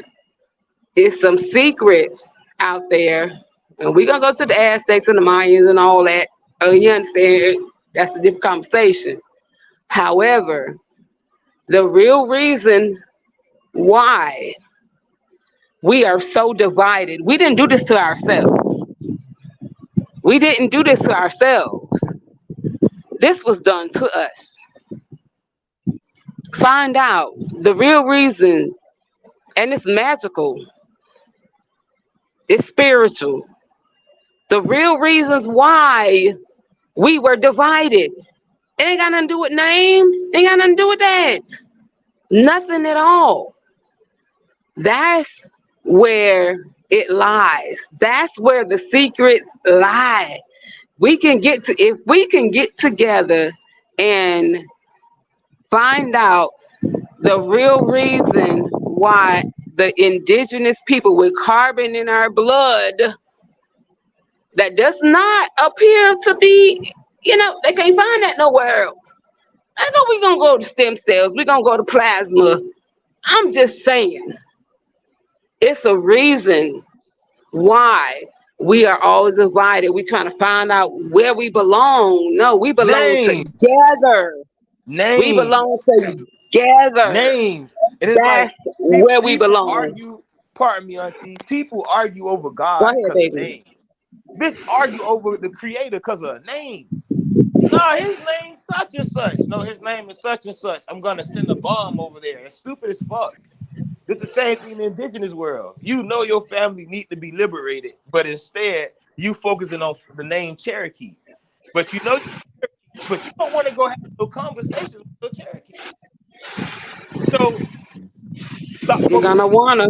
It's some secrets out there, and we're gonna go to the Aztecs and the Mayans and all that. Oh, you understand? That's a different conversation. However, the real reason why we are so divided, we didn't do this to ourselves. We didn't do this to ourselves. This was done to us. Find out the real reason, and it's magical, it's spiritual. The real reasons why we were divided. It ain't got nothing to do with names. It ain't got nothing to do with that. Nothing at all. That's where it lies. That's where the secrets lie. If we can get together and find out the real reason why the indigenous people with carbon in our blood that does not appear to be, they can't find that nowhere else. I know we're going to go to stem cells. We're going to go to plasma. I'm just saying, it's a reason why we are always divided. We're trying to find out where we belong. No, we belong Names. together. We belong together. Names. It is That's like where we people belong. argue. Pardon me, Auntie. People argue over Go God ahead, because of baby. names. Bitch argue over the Creator because of a name. No, his name such and such. No, his name is such and such. I'm gonna send a bomb over there. It's stupid as fuck. It's the same thing in the indigenous world. You know your family need to be liberated, but instead you focusing on the name Cherokee. But you know, but you don't want to go have no conversation with no Cherokee. So stop You're focusing. gonna wanna.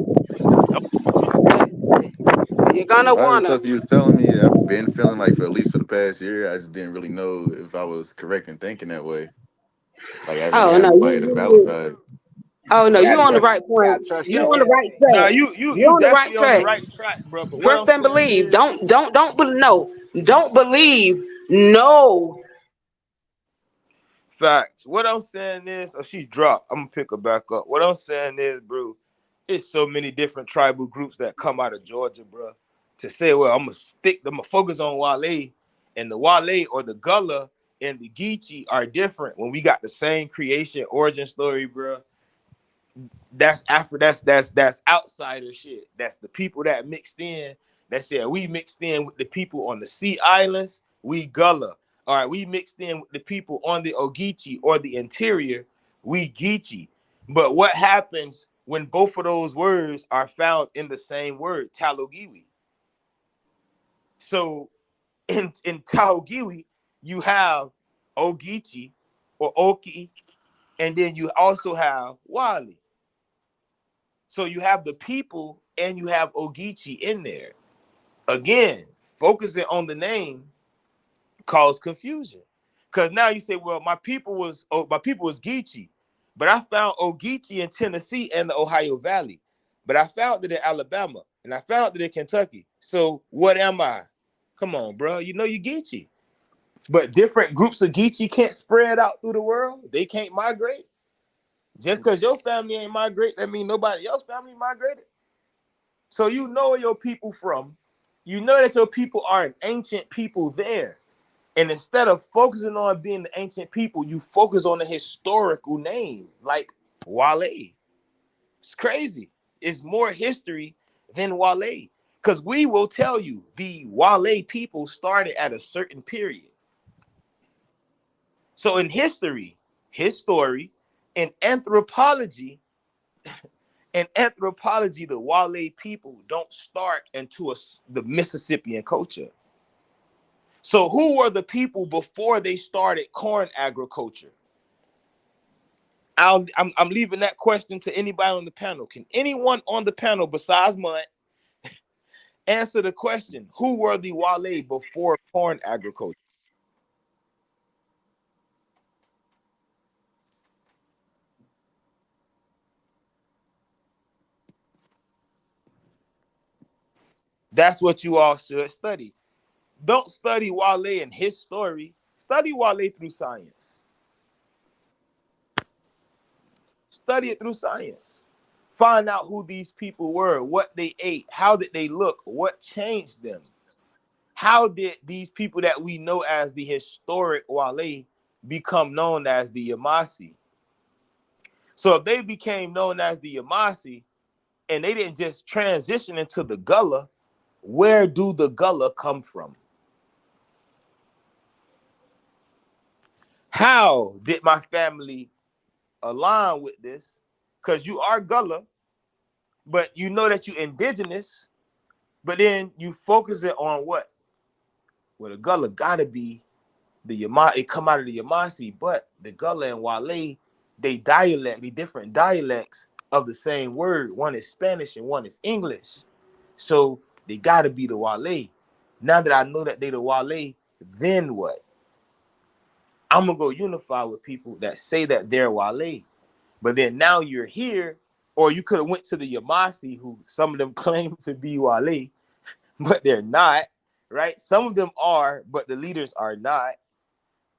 You're gonna A lot of the wanna. stuff you was telling me, I've been feeling like for at least for the past year. I just didn't really know if I was correct in thinking that way. Like I haven't really Oh had no, nobody to validate. oh no, You you're gotta on the trust. right You point. gotta trust You're your on the gut. right Now track. you You're on the right definitely on the track. right track, bro. But what Trust I'm and saying believe. is, Don't believe. No. facts. What I'm saying is, oh, she dropped. I'm gonna pick her back up. What I'm saying is, bro, it's so many different tribal groups that come out of Georgia, bro. To say, well, I'm gonna focus on Wale, and the Wale or the Gullah and the Geechee are different when we got the same creation origin story, bro. That's that's outsider shit. That's the people that mixed in. That said, we mixed in with the people on the Sea Islands. We Gullah. All right, we mixed in with the people on the Ogeechee or the interior. We Geechee. But what happens when both of those words are found in the same word, Talogiwi? So in Talogiwi, you have Ogeechee or Oki, and then you also have Wali. So you have the people and you have Ogeechee in there. Again, focusing on the name caused confusion. Because now you say, well, my people was Geechee, but I found Ogeechee in Tennessee and the Ohio Valley. But I found it in Alabama and I found it in Kentucky. So what am I? Come on, bro. You know you Geechee. But different groups of Geechee can't spread out through the world. They can't migrate. Just because your family ain't migrate, that means nobody else family migrated. So you know where your people from. You know that your people are an ancient people there. And instead of focusing on being the ancient people, you focus on the historical name, like Wale. It's crazy. It's more history than Wale. Because we will tell you the Wale people started at a certain period. So in history, his story, in anthropology, the Wale people don't start into the Mississippian culture. So who were the people before they started corn agriculture? I'm leaving that question to anybody on the panel. Can anyone on the panel besides Mud answer the question? Who were the Wale before corn agriculture? That's what you all should study. Don't study Wale and his story. Study Wale through science. Study it through science. Find out who these people were, what they ate, how did they look, what changed them. How did these people that we know as the historic Wale become known as the Yamasi? So if they became known as the Yamasi and they didn't just transition into the Gullah, where do the Gullah come from? how did my family align with this? Because you are Gullah, but you know that you indigenous, but then you focus it on what? Well, the Gullah gotta be the Yamasi, it come out of the Yamasi, but the Gullah and Wale, they different dialects of the same word. One is Spanish and one is English. So they gotta be the Wale. Now that I know that they the Wale, then what? I'm gonna go unify with people that say that they're Wale. But then now you're here, or you could have went to the Yamasi, who some of them claim to be Wale, but they're not, right? Some of them are, but the leaders are not.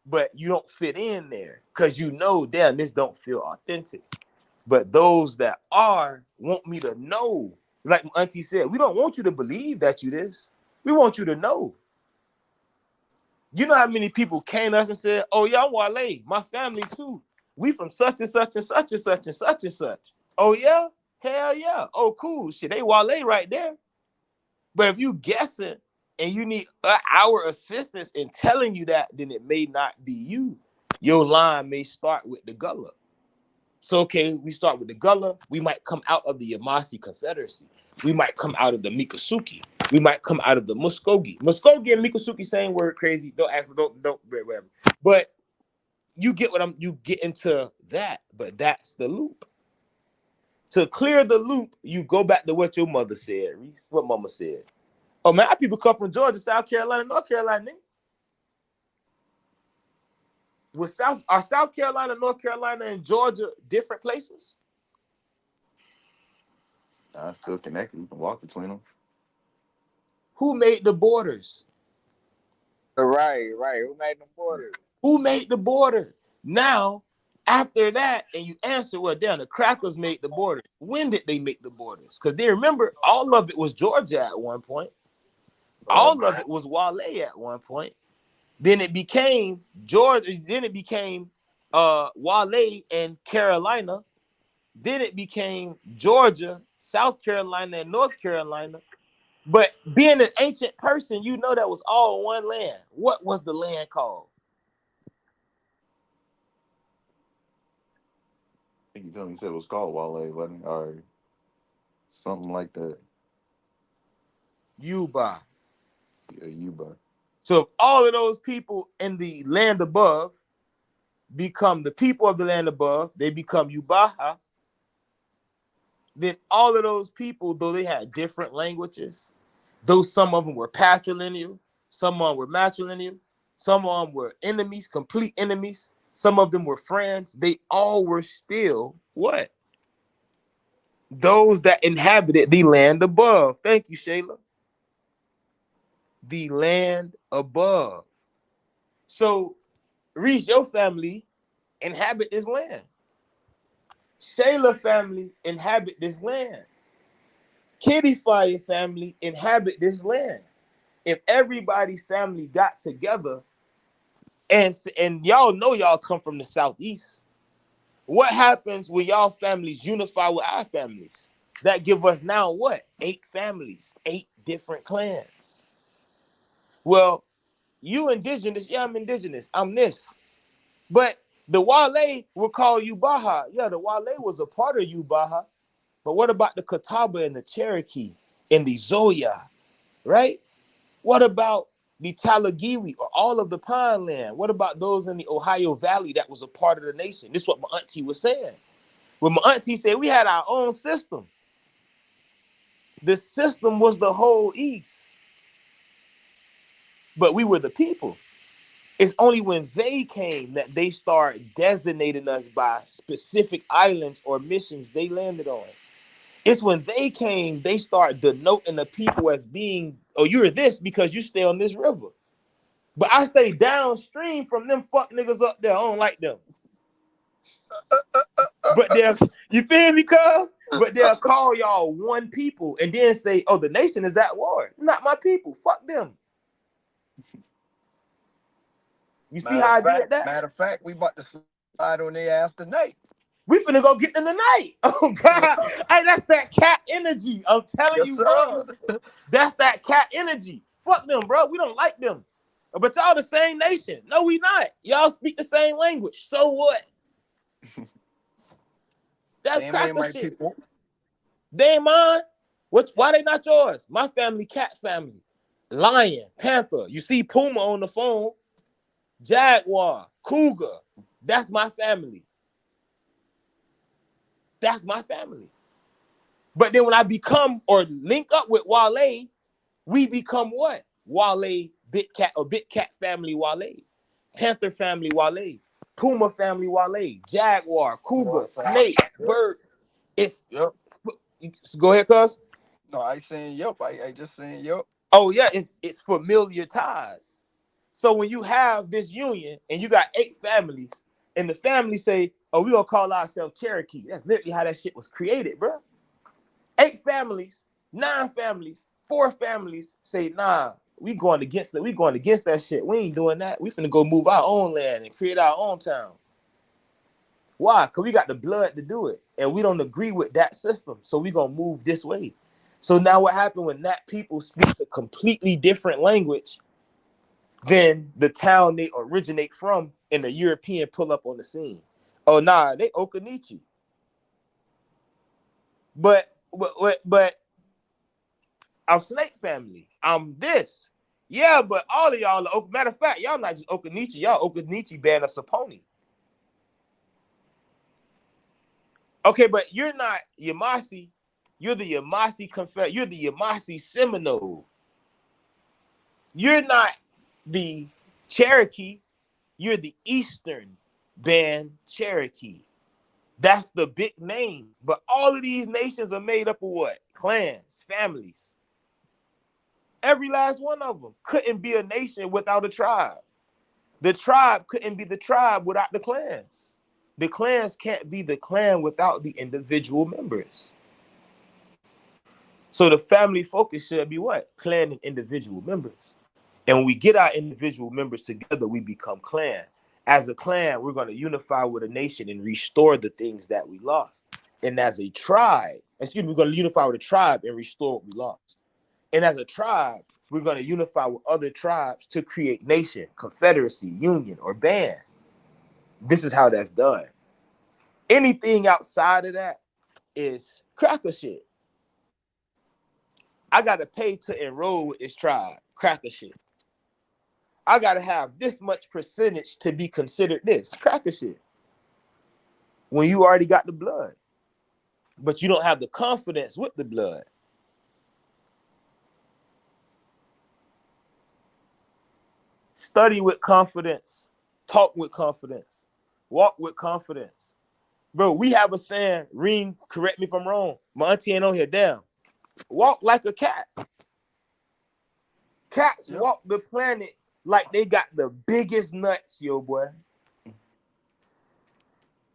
But you don't fit in there because you know, damn, this don't feel authentic. But those that are want me to know. Like my auntie said, we don't want you to believe that you this. We want you to know. You know how many people came to us and said, oh, yeah, I'm Wale. My family too. We from such and such and such and such and such and such. Oh, yeah? Hell yeah. Oh, cool. Shit, they Wale right there. But if you guessing and you need our assistance in telling you that, then it may not be you. Your line may start with the Gullah. So, okay, we start with the Gullah. We might come out of the Yamasi Confederacy. We might come out of the Miccosukee. We might come out of the Muskogee. Muskogee and Miccosukee, same word, crazy. Don't ask me, don't, whatever. But you get you get into that, but that's the loop. To clear the loop, you go back to what your mother said, Reese. What mama said. Oh, man, our people come from Georgia, South Carolina, North Carolina, nigga. Are South Carolina, North Carolina, and Georgia different places? I'm still connected. You can walk between them. Who made the borders? Right. Who made the borders? Who made the border? Now, after that, and you answer, well, damn, the crackers made the border. When did they make the borders? Because they remember all of it was Georgia at one point. All of it was Wale at one point. Then it became Georgia. Then it became Wale and Carolina. Then it became Georgia, South Carolina, and North Carolina. But being an ancient person, you know that was all one land. What was the land called? I think you told me you said it was called Wale, wasn't it? Or something like that. Yuba. Yeah, Yuba. So if all of those people in the land above become the people of the land above, they become Yubaha. Then all of those people, though they had different languages, though some of them were patrilineal, some of them were matrilineal, some of them were enemies, complete enemies, some of them were friends, they all were still what? Those that inhabited the land above. Thank you, Shayla. The land above. So, Reese, your family inhabit this land. Shayla family inhabit this land. Kitty Fire family inhabit this land. If everybody's family got together, and y'all know y'all come from the Southeast, what happens when y'all families unify with our families? That give us now what? 8 families, 8 different clans. Well, you indigenous, yeah, I'm indigenous, I'm this. But the Wale will call you Baja. Yeah, the Wale was a part of you, Baja. But what about the Catawba and the Cherokee and the Zoya, right? What about the Talagiwi or all of the Pine Land? What about those in the Ohio Valley that was a part of the nation? This is what my auntie was saying. When my auntie said we had our own system, the system was the whole East. But we were the people. It's only when they came that they start designating us by specific islands or missions they landed on. It's when they came, they start denoting the people as being, oh, you're this because you stay on this river. But I stay downstream from them fuck niggas up there. I don't like them. But you feel me, cuz? But they'll call y'all one people and then say, oh, the nation is at war. Not my people. Fuck them. You see how I did that? Matter of fact, we about to slide on their ass tonight. We finna go get them tonight. Oh, God. Hey, that's that cat energy. I'm telling you, bro. That's that cat energy. Fuck them, bro. We don't like them. But y'all the same nation. No, we not. Y'all speak the same language. So what? That's Same way cracker my shit. people. They ain't mine. Why they not yours? My family, cat family. Lion, panther. You see Puma on the phone. Jaguar, cougar. That's my family. That's my family. But then when I become or link up with Wale, we become what? Wale, Big Cat or Big Cat family Wale. Panther family Wale. Puma family Wale. Jaguar, cougar, snake, bird. It's Yep. go ahead, cuz. No, I saying yep. I just saying yep. Oh yeah, it's familiar ties. So when you have this union and you got 8 families, and the family say, "Oh, we gonna call ourselves Cherokee." That's literally how that shit was created, bro. 8 families, 9 families, 4 families say, "Nah, we going against that shit. We ain't doing that. We finna go move our own land and create our own town." Why? Because we got the blood to do it, and we don't agree with that system, so we gonna move this way. So now what happened when that people speaks a completely different language than the town they originate from, and the European pull up on the scene? Oh nah, they Okanichi. But I'm Snake family. I'm this. Yeah, but all of y'all are matter of fact, y'all not just Okanichi, y'all Okanichi band of Saponi. Okay, but you're not Yamasi. You're the Yamasi Confederate. You're the Yamasi Seminole. You're not the Cherokee. You're the Eastern Band Cherokee. That's the big name. But all of these nations are made up of what? Clans, families. Every last one of them couldn't be a nation without a tribe. The tribe couldn't be the tribe without the clans. The clans can't be the clan without the individual members. So the family focus should be what? Clan and individual members. And when we get our individual members together, we become clan. As a clan, we're going to unify with a nation and restore the things that we lost. And as a tribe, we're going to unify with a tribe and restore what we lost. And as a tribe, we're going to unify with other tribes to create nation, confederacy, union, or band. This is how that's done. Anything outside of that is cracker shit. I got to pay to enroll with this tribe. Cracker shit. I got to have this much percentage to be considered this. Cracker shit. When you already got the blood, but you don't have the confidence with the blood. Study with confidence. Talk with confidence. Walk with confidence. Bro, we have a saying, Reem, correct me if I'm wrong. My auntie ain't on here, damn. Walk like a cat. Cats walk the planet like they got the biggest nuts, yo, boy.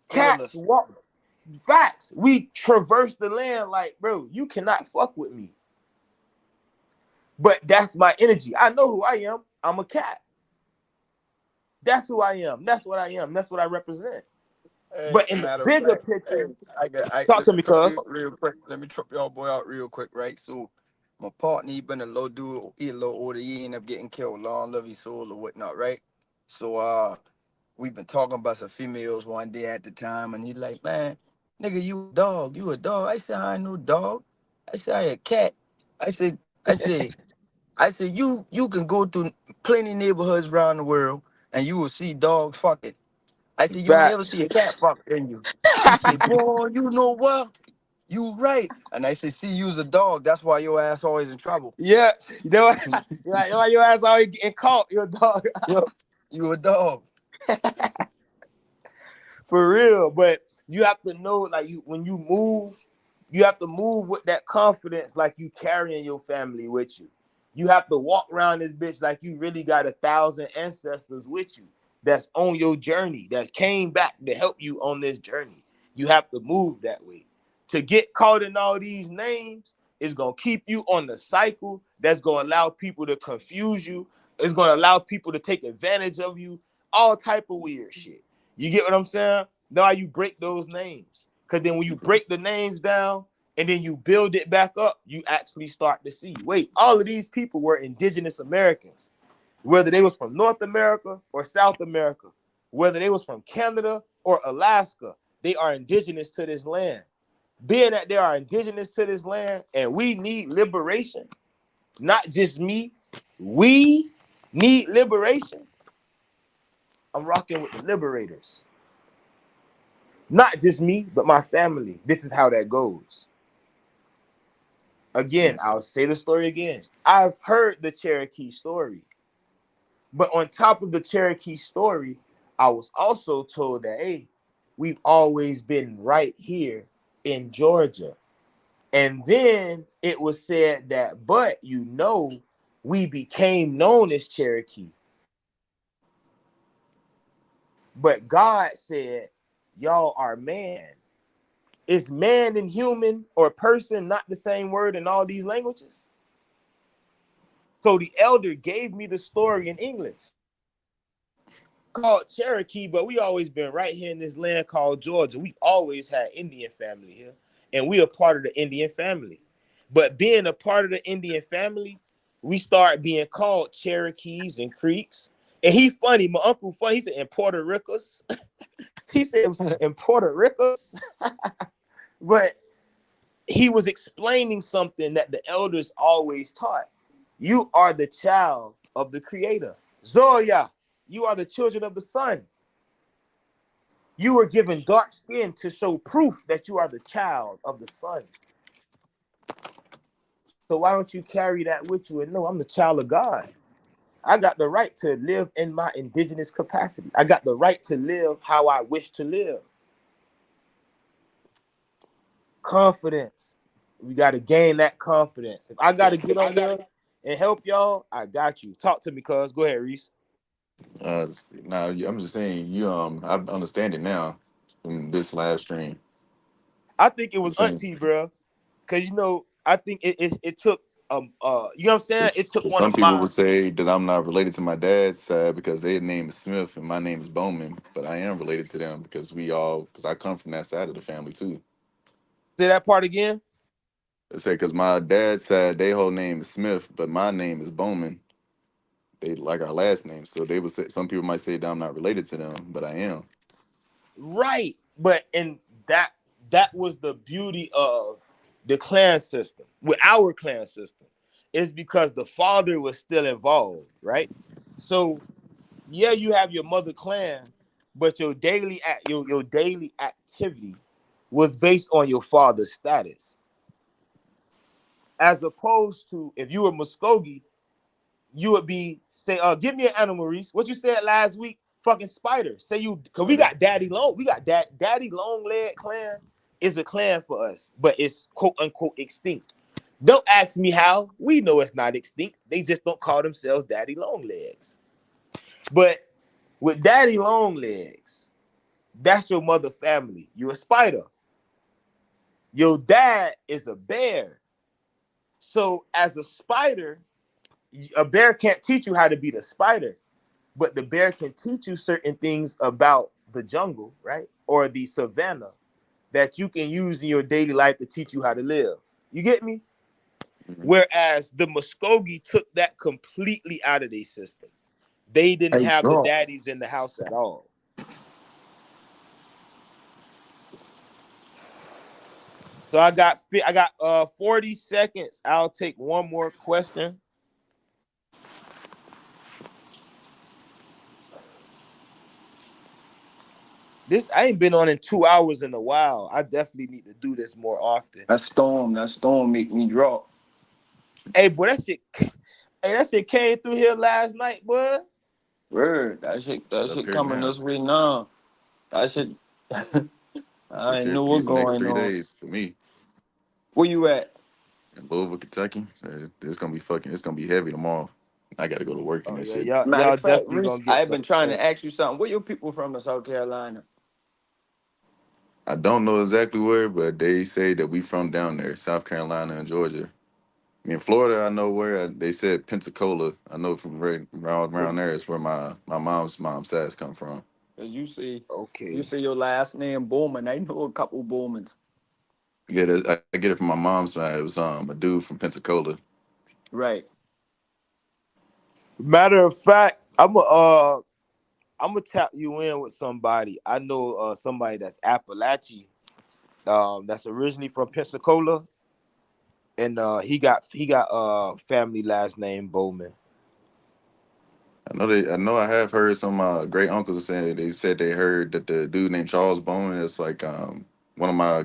Cats walk. Facts. We traverse the land like, bro, you cannot fuck with me. But that's my energy. I know who I am. I'm a cat. That's who I am. That's what I am. That's what I represent. Hey, but in the bigger picture, talk to me, cuz. Real quick. Let me trip y'all boy out real quick, right? So my partner, he been a little dude, he a little older, he ended up getting killed, long love his soul or whatnot, right? So we've been talking about some females one day at the time, and he like, man, nigga, you a dog, you a dog. I said, I ain't no dog. I said, I a cat. I said, you can go through plenty neighborhoods around the world and you will see dogs fucking. I said, you never see a cat fuck in you. He said, boy, you know what? You right. And I said, see, you's a dog. That's why your ass always in trouble. Yeah. You know why your ass always getting caught? You're a dog. Yep. You a dog. For real. But you have to know, like, when you move, you have to move with that confidence like you carrying your family with you. You have to walk around this bitch like you really got 1,000 ancestors with you that's on your journey, that came back to help you on this journey. You have to move that way. To get caught in all these names is going to keep you on the cycle that's going to allow people to confuse you. It's going to allow people to take advantage of you, all type of weird shit. You get what I'm saying? Now you break those names. Because then when you break the names down, and then you build it back up, you actually start to see, wait, all of these people were indigenous Americans. whether they was from North America or South America, whether they was from Canada or Alaska, they are indigenous to this land. Being that they are indigenous to this land and we need liberation, not just me, we need liberation. I'm rocking with the liberators. Not just me, but my family. This is how that goes. Again, Yes. I'll say the story again. I've heard the Cherokee story. But on top of the Cherokee story, I was also told that, hey, we've always been right here in Georgia. And then it was said that, but we became known as Cherokee. But God said, y'all are man. Is man and human or person not the same word in all these languages? So the elder gave me the story in English called Cherokee, but we always been right here in this land called Georgia. We always had Indian family here, and we are part of the Indian family. But being a part of the Indian family, we start being called Cherokees and Creeks. And he funny, my uncle funny. He said in Puerto Ricos. He said in Puerto Ricos. But he was explaining something that the elders always taught. You are the child of the creator. Zoya, you are the children of the sun. You were given dark skin to show proof that you are the child of the sun. So why don't you carry that with you and know I'm the child of God? I got the right to live in my indigenous capacity. I got the right to live how I wish to live. Confidence. We got to gain that confidence. If I got to get on there and help y'all, I got you. Talk to me, cuz. Go ahead, Reese. Now I'm just saying you. I understand it now from this live stream. I think it I'm was saying Auntie, bro. Because, I think it took, you know what I'm saying? It took one some of people my, would say that I'm not related to my dad's side because their name is Smith and my name is Bowman, but I am related to them because I come from that side of the family too. say that part again. I say because my dad's side, their whole name is Smith, but my name is Bowman. They like our last name, so they would say some people might say that I'm not related to them, but I am. Right. But and that was the beauty of the clan system. With our clan system, is because the father was still involved, right? So yeah, you have your mother clan, but your daily activity was based on your father's status. As opposed to if you were Muskogee, you would be say, give me an animal, Reese. What you said last week? Fucking spider. Say you, cause we got Daddy Long. We got Daddy Long Leg clan is a clan for us, but it's quote unquote extinct. Don't ask me how. We know it's not extinct. They just don't call themselves Daddy Long Legs. But with Daddy Long Legs, that's your mother family. You're a spider. Your dad is a bear. So as a spider, a bear can't teach you how to be the spider, but the bear can teach you certain things about the jungle, right? Or the savannah that you can use in your daily life to teach you how to live. You get me? Mhm. Whereas the Muskogee took that completely out of their system. They didn't Hey, have the draw. daddies in the house at all. So I got 40 seconds. I'll take one more question. This I ain't been on in 2 hours in a while. I definitely need to do this more often. That storm make me drop. Hey, boy, that shit came through here last night, boy. Word, Shit that up shit here coming now. this way now. That shit, This I shit's ain't here know for what's these next going three on. days for me Where you at? in Louisville, Kentucky. So it's gonna be fucking. It's gonna be heavy tomorrow. I got to go to work and Oh that yeah, shit. Matter y'all of fact, definitely Reese, gonna get I've some been trying to rain. ask you something. Where your people from in South Carolina? I don't know exactly where, but they say that we from down there, South Carolina and Georgia. I mean, Florida, I know where. They said Pensacola. I know from right around there is where my mom's sides come from. Cause you Okay. say your last name Bowman. I know a couple Bowmans. Yeah, I get it from my mom's side. It was a dude from Pensacola. Right. Matter of fact, I'm gonna tap you in with somebody. I know somebody that's Appalachian, that's originally from Pensacola, and he got family last name Bowman. I know I have heard some great uncles say they said they heard that the dude named Charles Bowman is like one of my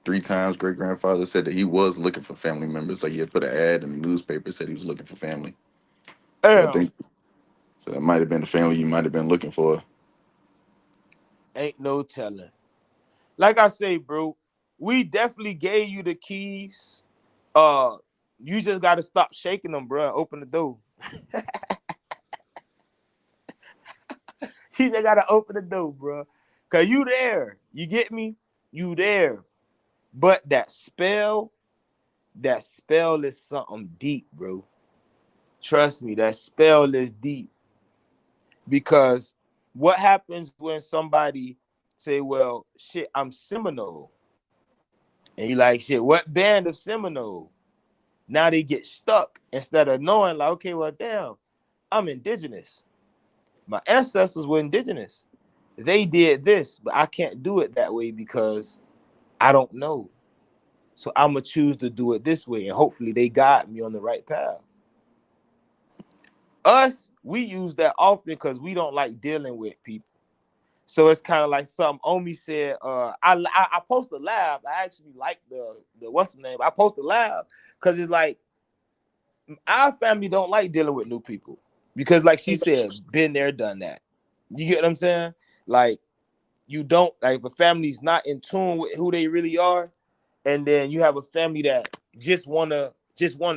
three times great grandfather said that he was looking for family members. Like he had put an ad in the newspaper said he was looking for family. So I Damn, think so that might have been the family you might have been looking for. ain't no telling. Like I say, bro, we definitely gave you the keys. Uh, you just gotta stop shaking them, bro. And open the door. You just gotta open the door, bro. Cause you there. You get me? You there. But that spell is something deep, bro. Trust me, that spell is deep. Because what happens when somebody say, well, shit, I'm Seminole. And you like, shit, what band of Seminole? Now they get stuck instead of knowing, like, okay, well, damn, I'm indigenous. My ancestors were indigenous. They did this, but I can't do it that way because I don't know. So I'm going to choose to do it this way. And hopefully they guide me on the right path. Us, we use that often because we don't like dealing with people. So it's kind of like something Omi said. I post a laugh. I actually like the what's the name? I post a laugh because it's like our family don't like dealing with new people because, like she said, been there, done that. You get what I'm saying? Like you don't like if a family's not in tune with who they really are, and then you have a family that just wanna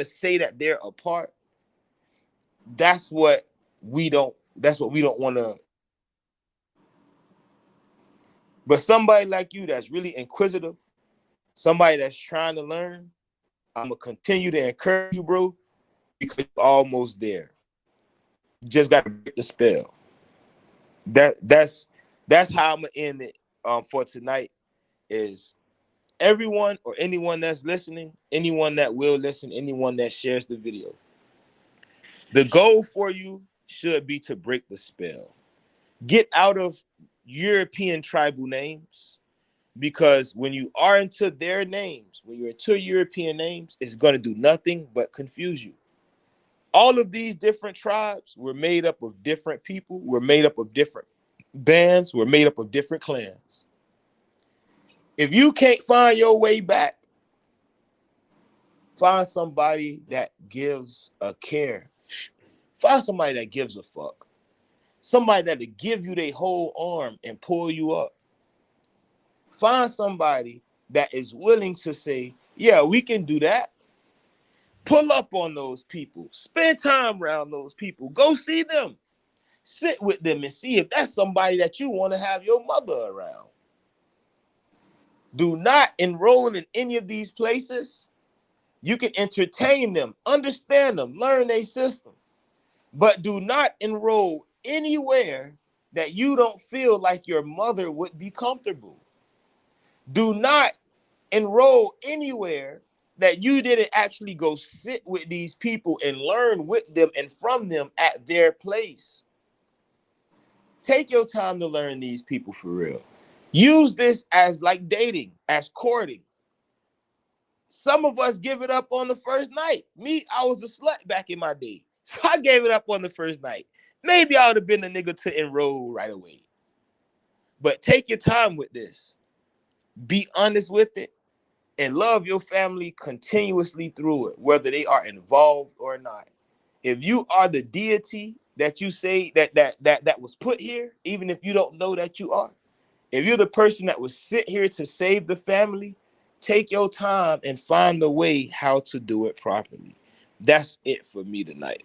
say that they're a part. That's what we don't. That's what we don't want to. But somebody like you that's really inquisitive, somebody that's trying to learn, I'm gonna continue to encourage you, bro, because you're almost there. You just gotta break the spell. That's how I'm gonna end it for tonight. Is everyone or anyone that's listening, anyone that will listen, anyone that shares the video. The goal for you should be to break the spell. Get out of European tribal names. Because when you are into their names, when you're into European names, it's going to do nothing but confuse you. All of these different tribes were made up of different people, were made up of different bands, were made up of different clans. If you can't find your way back, find somebody that gives a care. Find somebody that gives a fuck. Somebody that'll give you their whole arm and pull you up. Find somebody that is willing to say, yeah, we can do that. Pull up on those people. Spend time around those people. Go see them. Sit with them and see if that's somebody that you want to have your mother around. Do not enroll in any of these places. You can entertain them, understand them, learn their system. But do not enroll anywhere that you don't feel like your mother would be comfortable. Do not enroll anywhere that you didn't actually go sit with these people and learn with them and from them at their place. Take your time to learn these people for real. Use this as like dating, as courting. Some of us give it up on the first night. Me, I was a slut back in my day. So I gave it up on the first night. Maybe I would have been the nigga to enroll right away. But take your time with this. Be honest with it. And love your family continuously through it, whether they are involved or not. If you are the deity that you say that was put here, even if you don't know that you are, if you're the person that was sit here to save the family, take your time and find the way how to do it properly. That's it for me tonight.